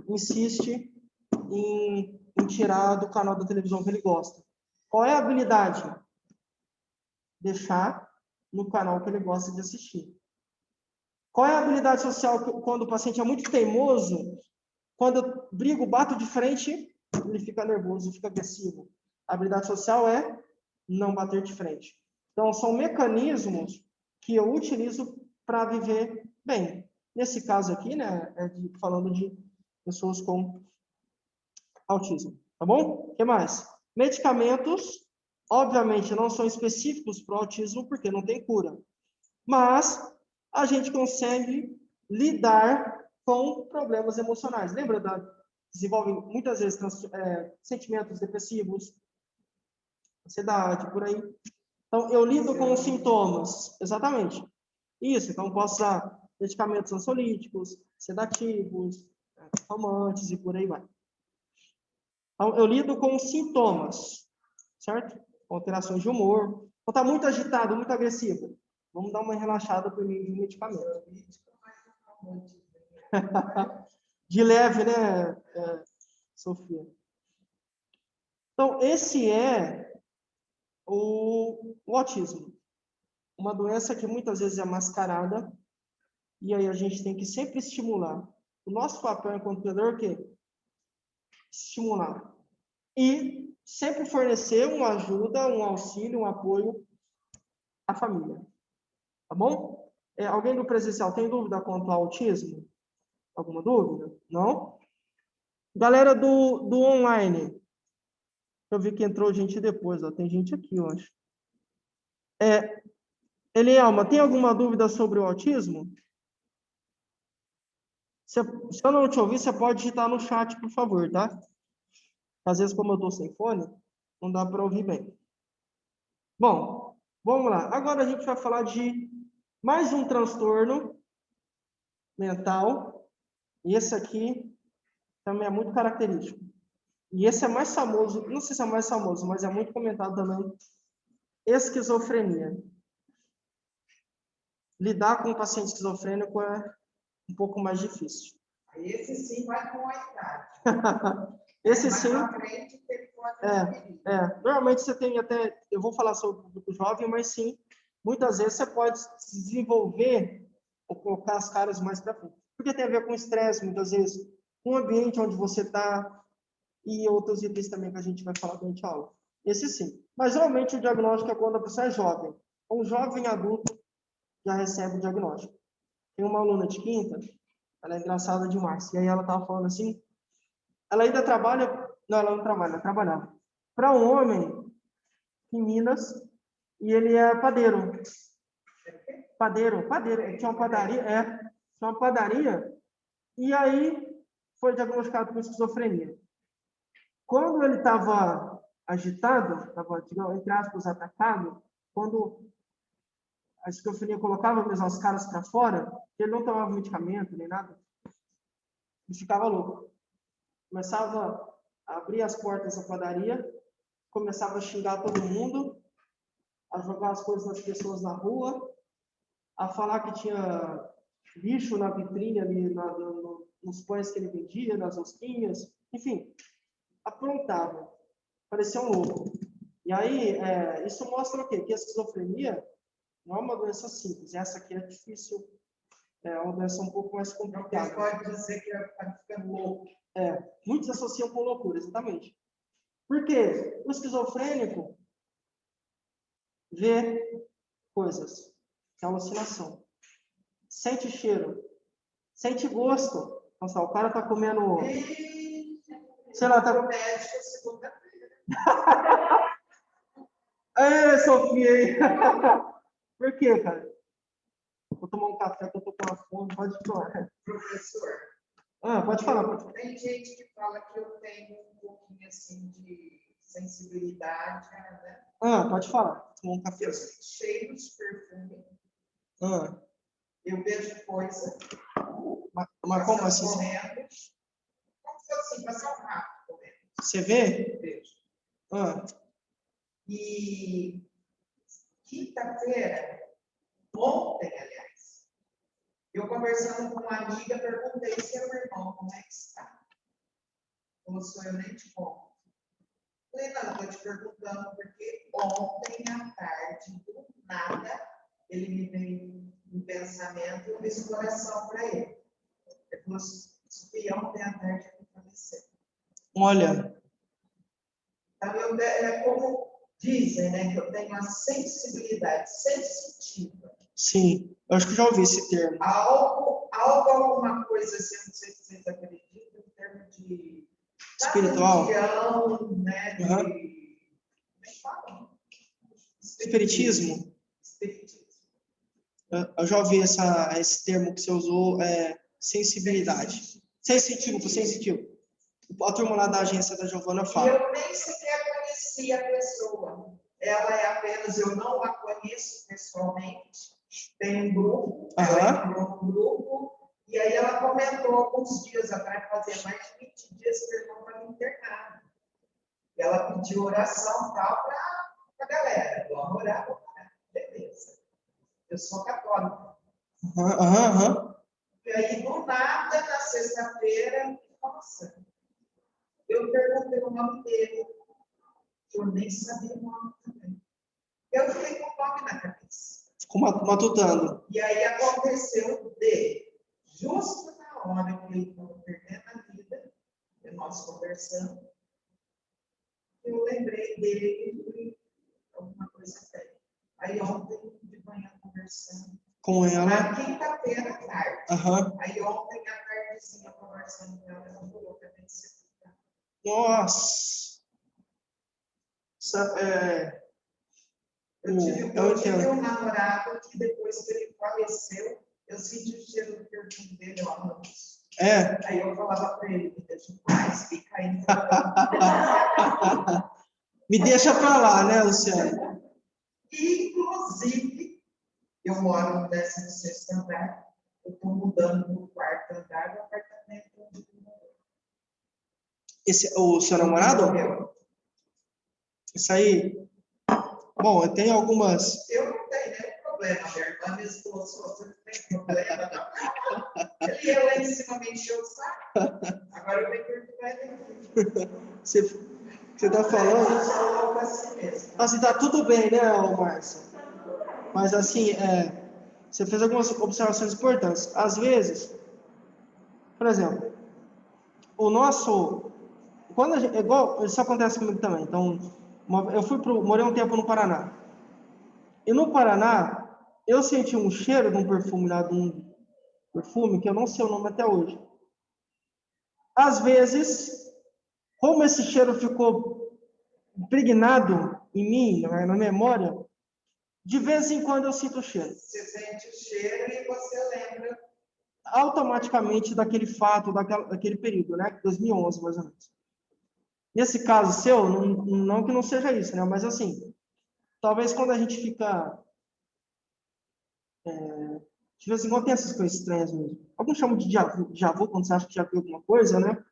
insiste em tirar do canal da televisão que ele gosta. Qual é a habilidade? Deixar no canal que ele gosta de assistir. Qual é a habilidade social quando o paciente é muito teimoso? Quando eu brigo, bato de frente, ele fica nervoso, fica agressivo. A habilidade social é não bater de frente. Então, são mecanismos que eu utilizo para viver bem. Nesse caso aqui, né, falando de pessoas com autismo, tá bom? O que mais? Medicamentos, obviamente, não são específicos para o autismo, porque não tem cura. Mas a gente consegue lidar com problemas emocionais. Lembra desenvolvem muitas vezes sentimentos depressivos, ansiedade, por aí. Então, eu lido com os sintomas. Exatamente. Isso. Então, posso usar medicamentos ansiolíticos, sedativos, calmantes e por aí vai. Então, eu lido com os sintomas, certo? Com alterações de humor. Ou está muito agitado, muito agressivo. Vamos dar uma relaxada por meio de um medicamento. De leve, né, Sofia? Então, esse é o autismo. Uma doença que muitas vezes é mascarada, e aí a gente tem que sempre estimular. O nosso papel enquanto cuidador é o quê? Estimular. E sempre fornecer uma ajuda, um auxílio, um apoio à família. Tá bom? Alguém do presencial tem dúvida quanto ao autismo? Alguma dúvida? Não? Galera do online. Eu vi que entrou gente depois, ó. Tem gente aqui, eu acho. Elielma, tem alguma dúvida sobre o autismo? Se eu não te ouvir, você pode digitar no chat, por favor, tá? Às vezes, como eu estou sem fone, não dá para ouvir bem. Bom, vamos lá. Agora a gente vai falar de mais um transtorno mental. E esse aqui também é muito característico. E esse é mais famoso, não sei se é mais famoso, mas é muito comentado também. Esquizofrenia. lidar com o paciente esquizofrênico é um pouco mais difícil. Esse sim vai com a idade. Esse sim. Normalmente você tem até, eu vou falar sobre o público jovem, mas sim, muitas vezes você pode desenvolver ou colocar as caras mais para frente. Porque tem a ver com estresse, muitas vezes, com o ambiente onde você está e outros itens também que a gente vai falar durante a aula. Esse sim. Mas normalmente o diagnóstico é quando a pessoa é jovem. Um jovem adulto já recebe o diagnóstico. Tem uma aluna de quinta, ela é engraçada demais. E aí ela estava falando assim, ela ainda trabalha, não, ela não trabalha, ela trabalhava para um homem em Minas e ele é padeiro. Padeiro. Ele tinha uma padaria, e aí foi diagnosticado com esquizofrenia. Quando ele estava agitado, estava, entre aspas, atacado, quando a esquizofrenia colocava mesmo as caras para fora, ele não tomava medicamento nem nada, ele ficava louco. Começava a abrir as portas da padaria, começava a xingar todo mundo, a jogar as coisas das pessoas na rua, a falar que tinha lixo na vitrine ali, nos pães que ele vendia, nas rosquinhas, enfim, aprontava, parecia um louco. E aí, isso mostra o quê? Que a esquizofrenia não é uma doença simples, essa aqui é difícil, é uma doença um pouco mais complicada. Você pode dizer que está ficando louco. Muitos associam com loucura, exatamente. Por quê? O esquizofrênico vê coisas, que é alucinação. Sente cheiro, sente gosto. Nossa, o cara tá comendo, sei lá, tá... Ê, Sofia! Por quê, cara? Vou tomar um café que eu tô com uma fome, pode falar. Professor. Pode falar. Tem gente que fala que eu tenho um pouquinho assim de sensibilidade, né? Pode falar. Tomar um café. Eu sinto cheiro de perfume. Eu vejo coisa. Mas como assim? Correndo. Como se assim, passar um rato correndo. Você vê? Vejo. E quinta-feira, ontem, aliás, eu conversando com uma amiga, perguntei se é o irmão, como é que está? Falou, sou eu, nem te conto. Falei, não, estou te perguntando, porque ontem à tarde, do nada, ele me veio um pensamento e eu fiz coração para ele. Ele falou, Sofia, ontem à tarde ele faleceu. Olha. Então, é como dizem, né, que eu tenho a sensibilidade sensitiva. Sim, eu acho que já ouvi esse termo. Alguma coisa assim, não sei se vocês acreditam, em termos de espiritual, né? Espiritismo. Eu já ouvi esse termo que você usou, sensibilidade. Sensitivo. A turma lá da agência da Giovana fala. Eu nem sequer conheci a pessoa. Ela é apenas, eu não a conheço pessoalmente. Tem um grupo, ela entrou no grupo, e aí ela comentou alguns dias atrás, fazia mais de 20 dias que o irmão estava internado. E ela pediu oração e tal para a galera. Vamos orar, beleza. Eu sou católica. E aí, do nada, na sexta-feira, nossa, eu perguntei o nome dele, que eu nem sabia o nome também. Eu fiquei com o nome na cabeça. Ficou matutando. E aí aconteceu justo na hora que ele estava perdendo a vida, e nós conversando, eu lembrei dele e alguma coisa séria. Aí ontem de manhã conversando. Com ela? Na quinta-feira à tarde. Aí ontem à tardezinha conversando com ela, ela falou que a gente se cuidar. Nossa! Eu tive um namorado que depois que ele faleceu, eu senti o cheiro do perfume dele lá no almoço. Aí eu falava para ele, me deixa mais, fica aí. Me deixa para lá, né, Luciano? Inclusive, eu moro no 16º andar, eu estou mudando para o 4º andar do apartamento onde eu moro. O seu namorado? Isso aí. Bom, eu tenho algumas. Eu não tenho nenhum problema. Minha irmã me expulsou, você não tem problema, não. Ele ia lá em cima me encheu o saco. Agora eu tenho que perturbar ele. Você está falando... Assim, tá tudo bem, né, Márcio? Mas, assim, você fez algumas observações importantes. Às vezes, por exemplo, o nosso... Quando a gente, igual, isso acontece comigo também. Então, eu morei um tempo no Paraná. E no Paraná, eu senti um cheiro de um perfume lá, de um perfume que eu não sei o nome até hoje. Às vezes, como esse cheiro ficou impregnado em mim, na memória, de vez em quando eu sinto o cheiro. Você sente o cheiro e você lembra Automaticamente daquele fato, daquele período, né? 2011, mais ou menos. Nesse caso seu, não que não seja isso, né? Mas assim, talvez quando a gente fica... de vez em quando tem essas coisas estranhas mesmo. Alguns chamam de déjà vu, quando você acha que já viu alguma coisa, né?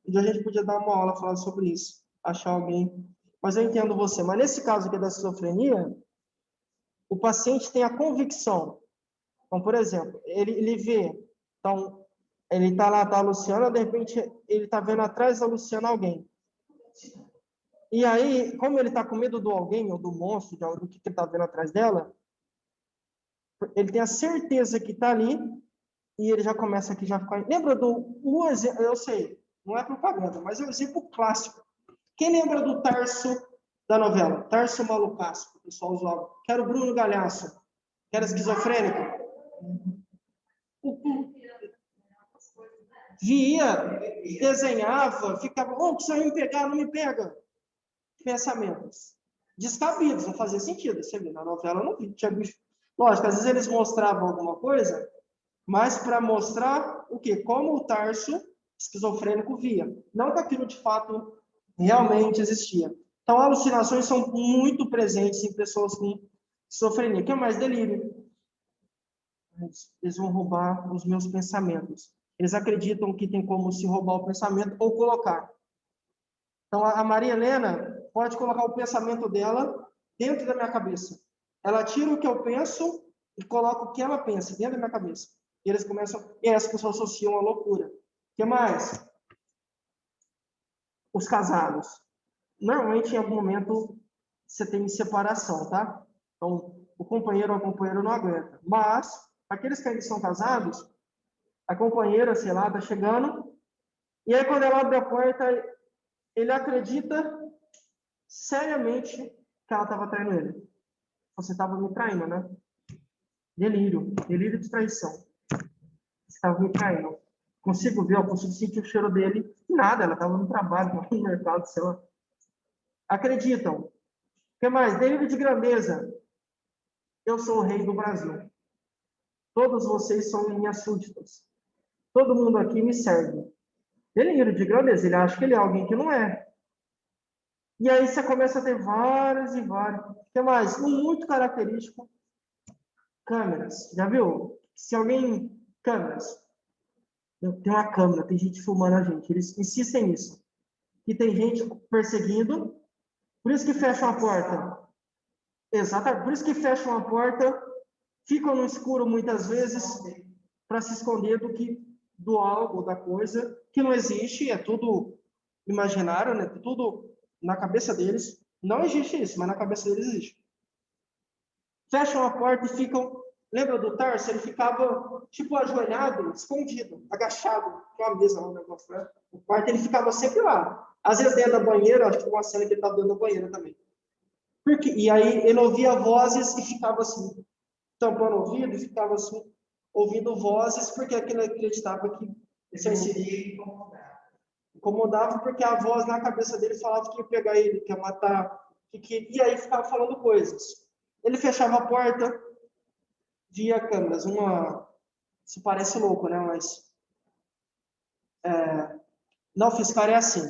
E a gente podia dar uma aula falando sobre isso, achar alguém. Mas eu entendo você. Mas nesse caso aqui da esquizofrenia, o paciente tem a convicção. Então, por exemplo, ele vê, então, ele está lá, tá a Luciana, de repente ele está vendo atrás da Luciana alguém. E aí, como ele está com medo do alguém, ou do monstro, do que ele está vendo atrás dela, ele tem a certeza que está ali, e ele já começa aqui, já fica... Lembra eu sei, não é propaganda, mas é um exemplo clássico. Quem lembra do Tarso da novela? Tarso Malucaço, o pessoal usava. Que era o Bruno Galhaço, que era esquizofrênico. Via, desenhava, ficava, que você vai me pegar, não me pega. Pensamentos descabidos, não fazia sentido. Você viu, na novela eu não vi. Lógico, às vezes eles mostravam alguma coisa, mas para mostrar o quê? Como o Tarso esquizofrênico via. Não que aquilo de fato realmente existia. Então, alucinações são muito presentes em pessoas com esquizofrenia. O que é mais? Delírio. Eles vão roubar os meus pensamentos. Eles acreditam que tem como se roubar o pensamento ou colocar. Então, a Maria Helena pode colocar o pensamento dela dentro da minha cabeça. Ela tira o que eu penso e coloca o que ela pensa dentro da minha cabeça. E eles começam... E as pessoas associam a loucura. O que mais? Os casados. Normalmente, em algum momento, você tem separação, tá? Então, o companheiro ou a companheira não aguenta. Mas, aqueles que ainda são casados, a companheira, sei lá, tá chegando, e aí quando ela abre a porta, ele acredita seriamente que ela estava traindo ele. Você estava me traindo, né? Delírio de traição. Você estava me traindo. Consigo ver, eu consigo sentir o cheiro dele. Nada, ela estava no trabalho, no mercado, sei lá. Acreditam. O que mais? Delírio de grandeza. Eu sou o rei do Brasil. Todos vocês são minhas súditas. Todo mundo aqui me serve. Delírio de grandeza. Ele acha que ele é alguém que não é. E aí você começa a ter várias e várias. O que mais? Um muito característico. Câmeras. Já viu? Se alguém... Câmeras. Tem uma câmera, tem gente filmando a gente. Eles insistem nisso. E tem gente perseguindo. Por isso que fecham a porta. Exatamente. Por isso que fecham a porta. Ficam no escuro muitas vezes para se esconder do algo, da coisa que não existe. É tudo imaginário, né? Tudo na cabeça deles. Não existe isso, mas na cabeça deles existe. Fecham a porta e ficam... Lembra do Tarso? Ele ficava, tipo, ajoelhado, escondido, agachado, com a mesa lá no negócio, né? O quarto, ele ficava sempre lá. Às vezes dentro da banheira, acho que tem uma cena que ele estava dentro da banheira também. E aí ele ouvia vozes e ficava assim, tampando o ouvido, e ficava assim, ouvindo vozes, porque ele acreditava que... Ele incomodava porque a voz na cabeça dele falava que ia pegar ele, que ia matar, e aí ficava falando coisas. Ele fechava a porta, via câmeras. Isso parece louco, né? Mas na UFSCar é assim.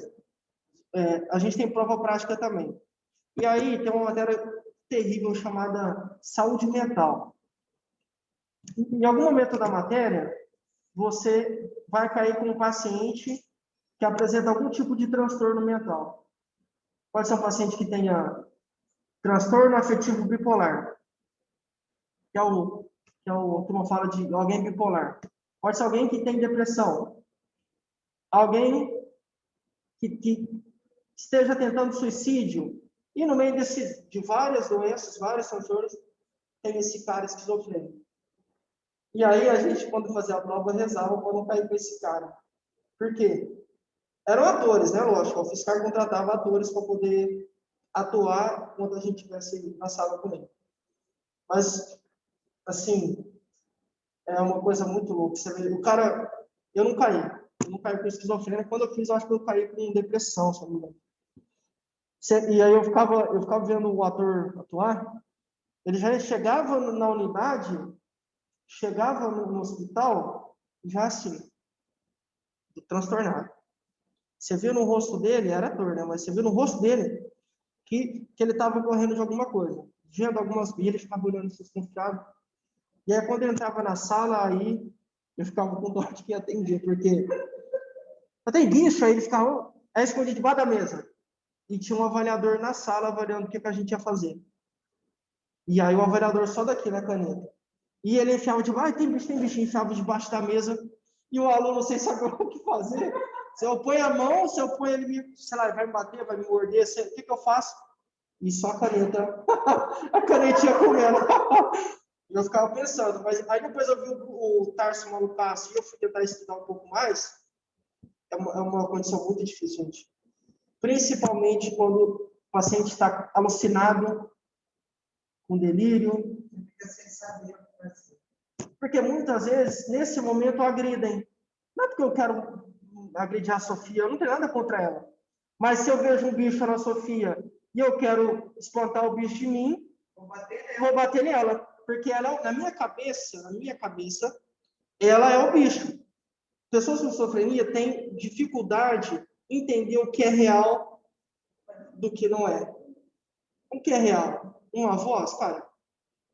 A gente tem prova prática também. E aí tem uma matéria terrível chamada saúde mental. Em algum momento da matéria, você vai cair com um paciente que apresenta algum tipo de transtorno mental. Pode ser um paciente que tenha transtorno afetivo bipolar. que é o que uma fala de alguém bipolar. Pode ser alguém que tem depressão. Alguém que esteja tentando suicídio. E no meio de várias doenças, vários transtornos, tem esse cara esquizofrênico. E aí a gente, quando fazia a prova, rezava para não cair com esse cara. Por quê? Eram atores, né? Lógico, o fiscal contratava atores para poder atuar quando a gente estivesse na sala com ele. Mas, assim, é uma coisa muito louca. Você vê, o cara, eu não caí com esquizofrenia. Quando eu fiz, eu acho que eu caí com depressão, se não me engano. E aí eu ficava vendo o ator atuar, ele já chegava na unidade, chegava no hospital, já assim, transtornado. Você viu no rosto dele, era ator, né? Mas você viu no rosto dele que ele estava correndo de alguma coisa. Vendo algumas bilhas, ele ficava olhando desconfiado. E aí, quando ele entrava na sala, aí eu ficava com dó de quem atendia, porque tem bicho, aí ele ficava escondido debaixo da mesa. E tinha um avaliador na sala avaliando o que a gente ia fazer. E aí o avaliador só daqui na caneta. E ele enfiava debaixo, tem bicho, enfiava debaixo da mesa. E o aluno sem saber o que fazer. Se eu ponho a mão, se eu ponho ele, sei lá, ele vai me bater, vai me morder, o que eu faço? E só a caneta, a canetinha comendo. Eu ficava pensando, mas aí depois eu vi o Tarso Malucasso e eu fui tentar estudar um pouco mais. É uma condição muito difícil, gente. Principalmente quando o paciente está alucinado, com delírio. Fica sem saber o que fazer. Porque muitas vezes, nesse momento, agridem. Não é porque eu quero agredir a Sofia, eu não tenho nada contra ela. Mas se eu vejo um bicho na Sofia e eu quero espantar o bicho de mim, vou bater nela. Porque ela, na minha cabeça, ela é o bicho. Pessoas com esquizofrenia têm dificuldade em entender o que é real do que não é. O que é real? Uma voz, cara?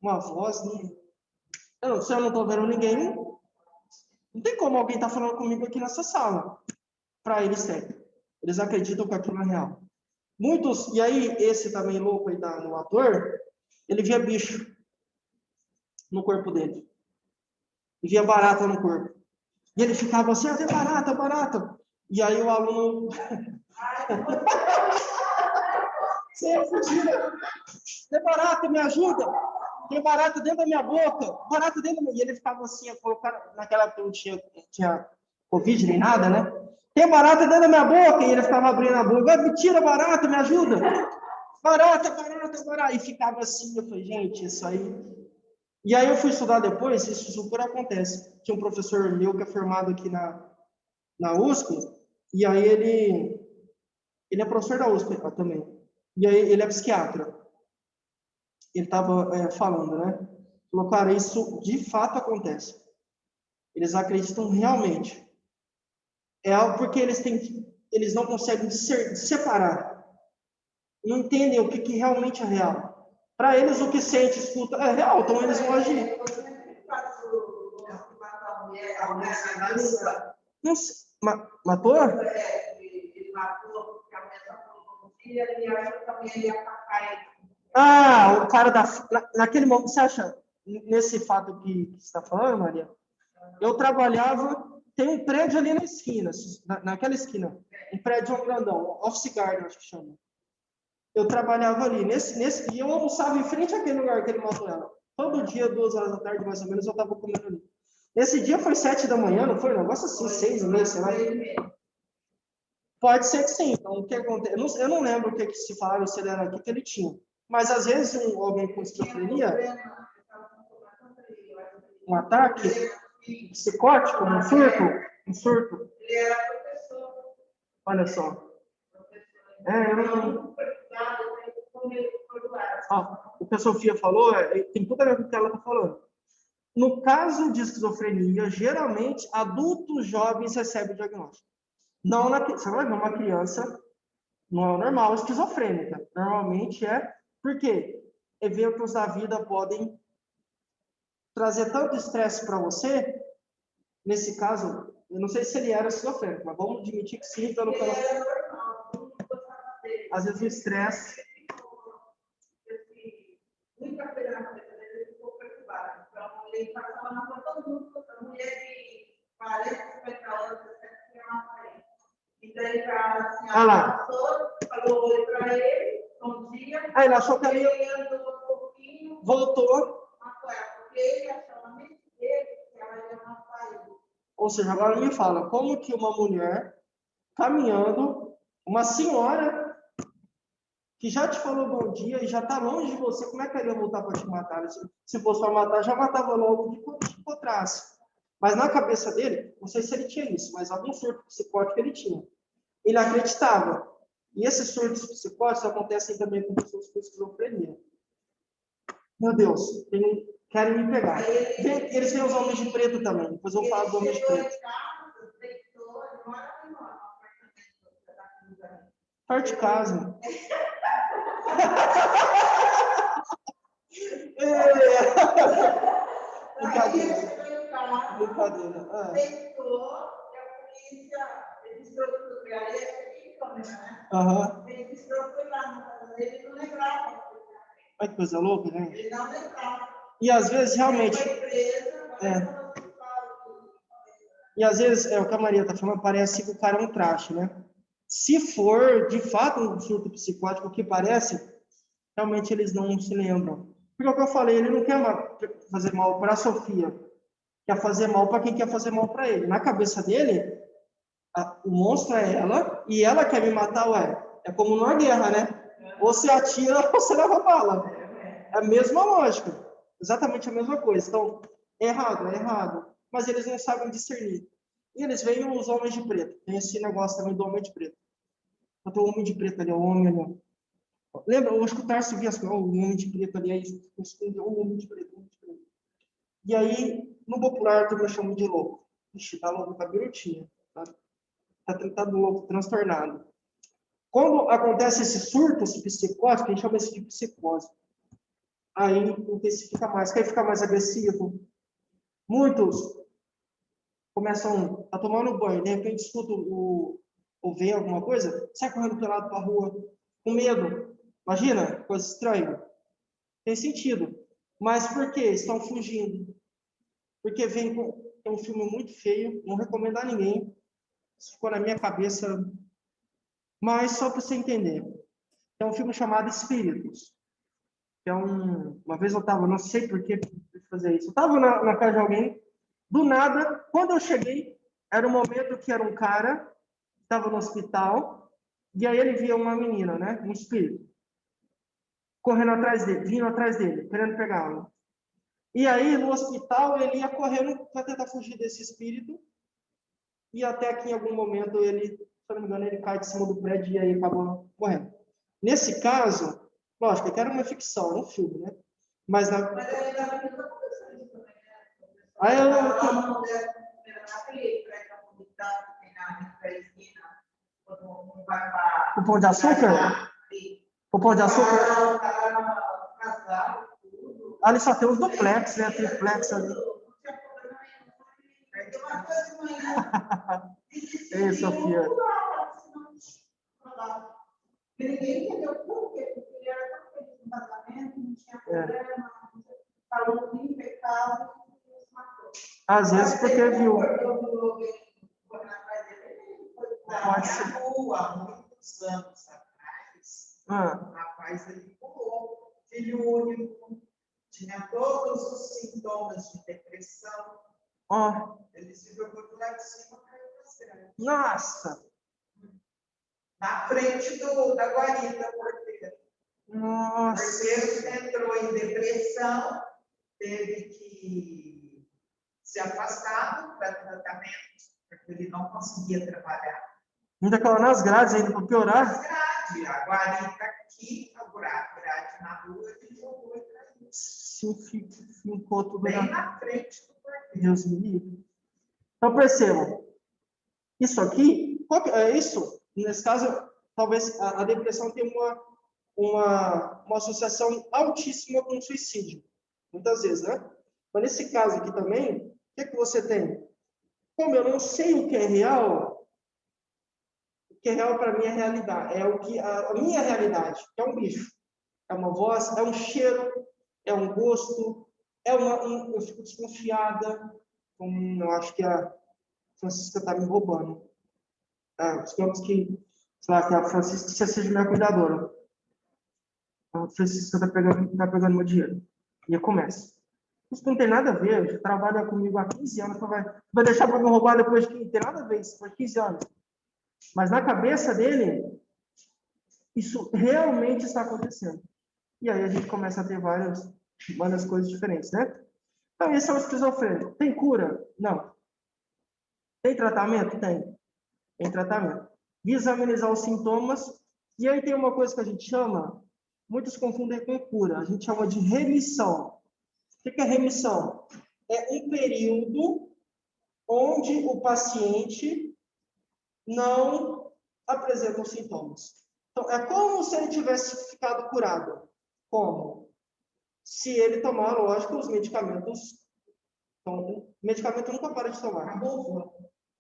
Uma voz, não. Se eu não estou vendo ninguém, não tem como alguém estar falando comigo aqui nessa sala. Para eles tem. Eles acreditam que aquilo é real. Muitos, e aí esse também louco aí no ator, ele via bicho no corpo dele. Ele via barata no corpo. E ele ficava assim, tem barata, barata. E aí o aluno... Você é fugida. Tem barata, me ajuda. Tem barata dentro da minha boca. Barata dentro da minha... E ele ficava assim, naquela época não tinha Covid nem nada, né? Tem barata dentro da minha boca. E ele ficava abrindo a boca. Me tira barata, me ajuda. Barata, barata, barata. E ficava assim, eu falei, gente, isso aí... E aí eu fui estudar depois, isso super acontece. Tinha um professor meu que é formado aqui na USP, e aí ele é professor da USP também. E aí ele é psiquiatra. Ele estava falando, né? Falou, cara, isso de fato acontece. Eles acreditam realmente. É algo porque eles não conseguem separar. Não entendem o que realmente é real. Para eles, o que sente, escuta, é real, então eles vão agir. Não sei, matou? Ele matou, porque a mulher falou que ele achou que também ia atacar ele. Ah, o cara naquele momento, você acha, nesse fato que você está falando, Maria? Eu trabalhava, tem um prédio ali na esquina, naquela esquina, um prédio grandão, Office Garden, acho que chama. Eu trabalhava ali, e eu almoçava em frente àquele lugar que ele matou ela. Todo dia, 2 horas da tarde, mais ou menos, eu estava comendo ali. Esse dia foi 7 da manhã, não foi? Um negócio assim, 6h30, sei lá. Pode ser que sim. Então, o que acontece? Eu não lembro o que se falava, se ele era aqui, que ele tinha. Mas, às vezes, alguém com esquizofrenia, um ataque psicótico, um surto. Ele era professor. Olha só. Eu não... O que a Sofia falou, tem tudo a ver com o que ela está falando. No caso de esquizofrenia, geralmente, adultos jovens recebem o diagnóstico. Você vai ver uma criança, não é normal, esquizofrênica. Normalmente porque eventos da vida podem trazer tanto estresse para você. Nesse caso, eu não sei se ele era esquizofrênico, mas vamos admitir que sim, pelo que ela... Às vezes o estresse... Olha lá. Falou oi para ele, bom dia. Aí ele achou que ela ia... Ele andou um pouquinho. Voltou. Matou ela, porque ele achou na mente dele que ela ia matar ele. Ou seja, agora me fala, como que uma mulher caminhando, uma senhora que já te falou bom dia e já está longe de você, como é que ela ia voltar para te matar? Se fosse para matar, já matava logo de por trás. Mas na cabeça dele, não sei se ele tinha isso, mas algum surto psicótico ele tinha. Ele acreditava. E esses surtos psicóticos acontecem também com pessoas com esquizofrenia. Meu Deus, querem me pegar. Eles têm os homens de preto também. Depois eu falo do homem de preto. Parte de casa. Brincadeira. Olha que coisa louca, né? E às vezes, realmente... E às vezes, é o que a Maria está falando, parece que o cara é um traste, né? Se for, de fato, um surto psicótico, o que parece, realmente eles não se lembram. Porque é o que eu falei, ele não quer fazer mal para a Sofia, quer fazer mal para quem quer fazer mal para ele. Na cabeça dele, o monstro é ela, e ela quer me matar, ué. É como numa guerra, né? Ou você atira ou você leva bala. É a mesma lógica. Exatamente a mesma coisa. Então, é errado. Mas eles não sabem discernir. E eles veem os homens de preto. Tem esse negócio também do homem de preto. Então, o homem de preto ali, o homem ali. Lembra? Eu acho que o Tarso via assim, o homem de preto ali, aí o homem de preto, o homem de preto. E aí, no popular, tu me chama de louco. Ixi, tá louco, tá birutinha. Tá louco, transtornado. Quando acontece esse surto, esse psicótico, a gente chama isso de psicose. Aí intensifica mais, quer ficar mais agressivo. Muitos começam a tomar no banho, de repente escuta ou vê alguma coisa, sai correndo pelado para a rua, com medo. Imagina, coisa estranha. Tem sentido. Mas por que estão fugindo? Porque é um filme muito feio, não recomendo a ninguém. Isso ficou na minha cabeça. Mas só para você entender. É um filme chamado Espíritos. Que é uma vez eu estava, não sei por que fazer isso. Eu estava na casa de alguém, do nada, quando eu cheguei, era um momento que era um cara, estava no hospital, e aí ele via uma menina, né? Um espírito. Correndo atrás dele, vindo atrás dele, querendo pegá-lo. E aí, no hospital, ele ia correndo para tentar fugir desse espírito. E até que, em algum momento, ele, se eu não me engano, ele cai de cima do prédio e aí acaba morrendo. Nesse caso, lógico, que era uma ficção, um filme, né? Mas na... Aí eu... O Pão de Açúcar? O Pão de Açúcar? Ali só tem os duplex, né? Triplex ali. Ei, Sofia. Ninguém entendeu por quê, porque ele era tão feliz no casamento, não tinha problema, falou que impecável e se matou. Às vezes porque viu. Pode ser. Há muitos anos atrás, o rapaz ele pulou, filho único, tinha todos os sintomas de depressão. Ele se jogou do lado de cima e caiu na cerca. Nossa! Na frente da guarita porteira. Nossa! O porteiro entrou em depressão, teve que se afastar para tratamento, porque ele não conseguia trabalhar. Ainda caiu nas grades ainda para piorar? Nas grades, a guarita aqui, a grade na rua, ele jogou e caiu. Ficou tudo bem na frente do porteiro. Deus me livre. Então percebam, isso aqui, isso, nesse caso, talvez a depressão tenha uma associação altíssima com o suicídio, muitas vezes, né? Mas nesse caso aqui também, o que você tem? Como eu não sei o que é real para mim é realidade, é o que a minha realidade, é um bicho, é uma voz, é um cheiro, é um gosto, eu fico desconfiada, eu acho que a Francisca está me roubando. Digamos que sei lá, que a Francisca seja minha cuidadora. A Francisca tá pegando meu dinheiro. E eu começo. Isso não tem nada a ver, você trabalha comigo há 15 anos, vai deixar para me roubar depois de 15, não tem nada a ver isso, foi 15 anos. Mas na cabeça dele, isso realmente está acontecendo. E aí a gente começa a ter várias coisas diferentes, né? Então, esse é o esquizofrênico. Tem cura? Não. Tem tratamento? Tem tratamento. Visa amenizar os sintomas. E aí tem uma coisa que a gente chama, muitos confundem com cura, a gente chama de remissão. O que é remissão? É um período onde o paciente não apresenta os sintomas. Então, é como se ele tivesse ficado curado. Como? Se ele tomar, lógico, os medicamentos. Então, o medicamento nunca para de tomar. A múvula.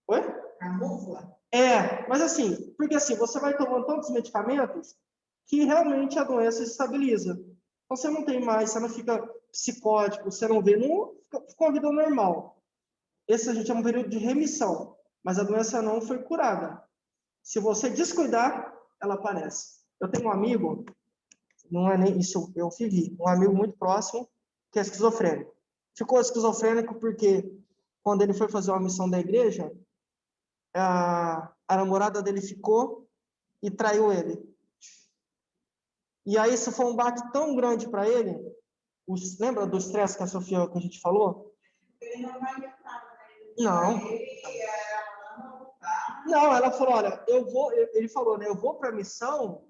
Oi? A múvula. Mas assim, porque assim, você vai tomando tantos medicamentos que realmente a doença se estabiliza. Então, você não tem mais, você não fica psicótico, você não vê, não fica uma vida normal. Esse a gente chama de período de remissão, mas a doença não foi curada. Se você descuidar, ela aparece. Eu tenho um amigo, não é nem isso, eu vivi, um amigo muito próximo, que é esquizofrênico. Ficou esquizofrênico porque, quando ele foi fazer uma missão da igreja, a namorada dele ficou e traiu ele. E aí isso foi um baque tão grande para ele. Lembra do estresse que a Sofia, que a gente falou? Ele não vai entrar, né? Não. Não, ela falou, olha, ele falou, né, eu vou para a missão,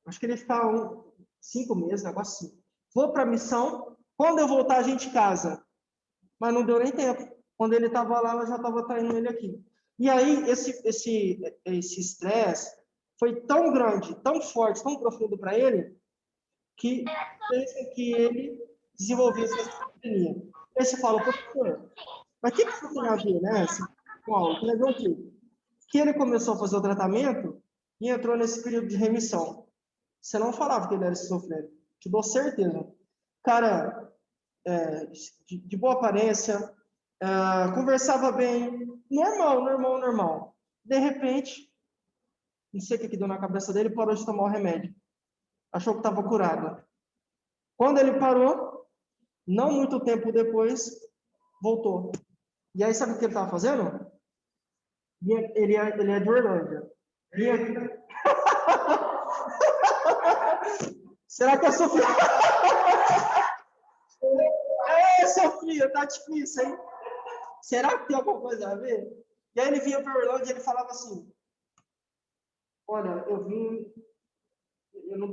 acho que ele fica 5 meses, negócio assim. Vou para a missão, quando eu voltar a gente casa. Mas não deu nem tempo. Quando ele estava lá, ela já estava traindo ele aqui. E aí, esse estresse foi tão grande, tão forte, tão profundo para ele, que fez com que ele desenvolvesse essa esquizofrenia. Aí você fala, professor, mas o que isso tem a ver, né? Com a aula? Tem a ver o quê? Que ele começou a fazer o tratamento e entrou nesse período de remissão. Você não falava que ele era esquizofrênico. Te dou certeza. Cara, de boa aparência, conversava bem, normal. De repente, não sei o que deu na cabeça dele, parou de tomar o remédio. Achou que estava curado. Quando ele parou, não muito tempo depois, voltou. E aí, sabe o que ele estava fazendo? Ele é de Orlândia. Será que a Sofia... Sofia, tá difícil, hein? Será que tem alguma coisa a ver? E aí ele vinha para Orlândia e ele falava assim, olha, eu não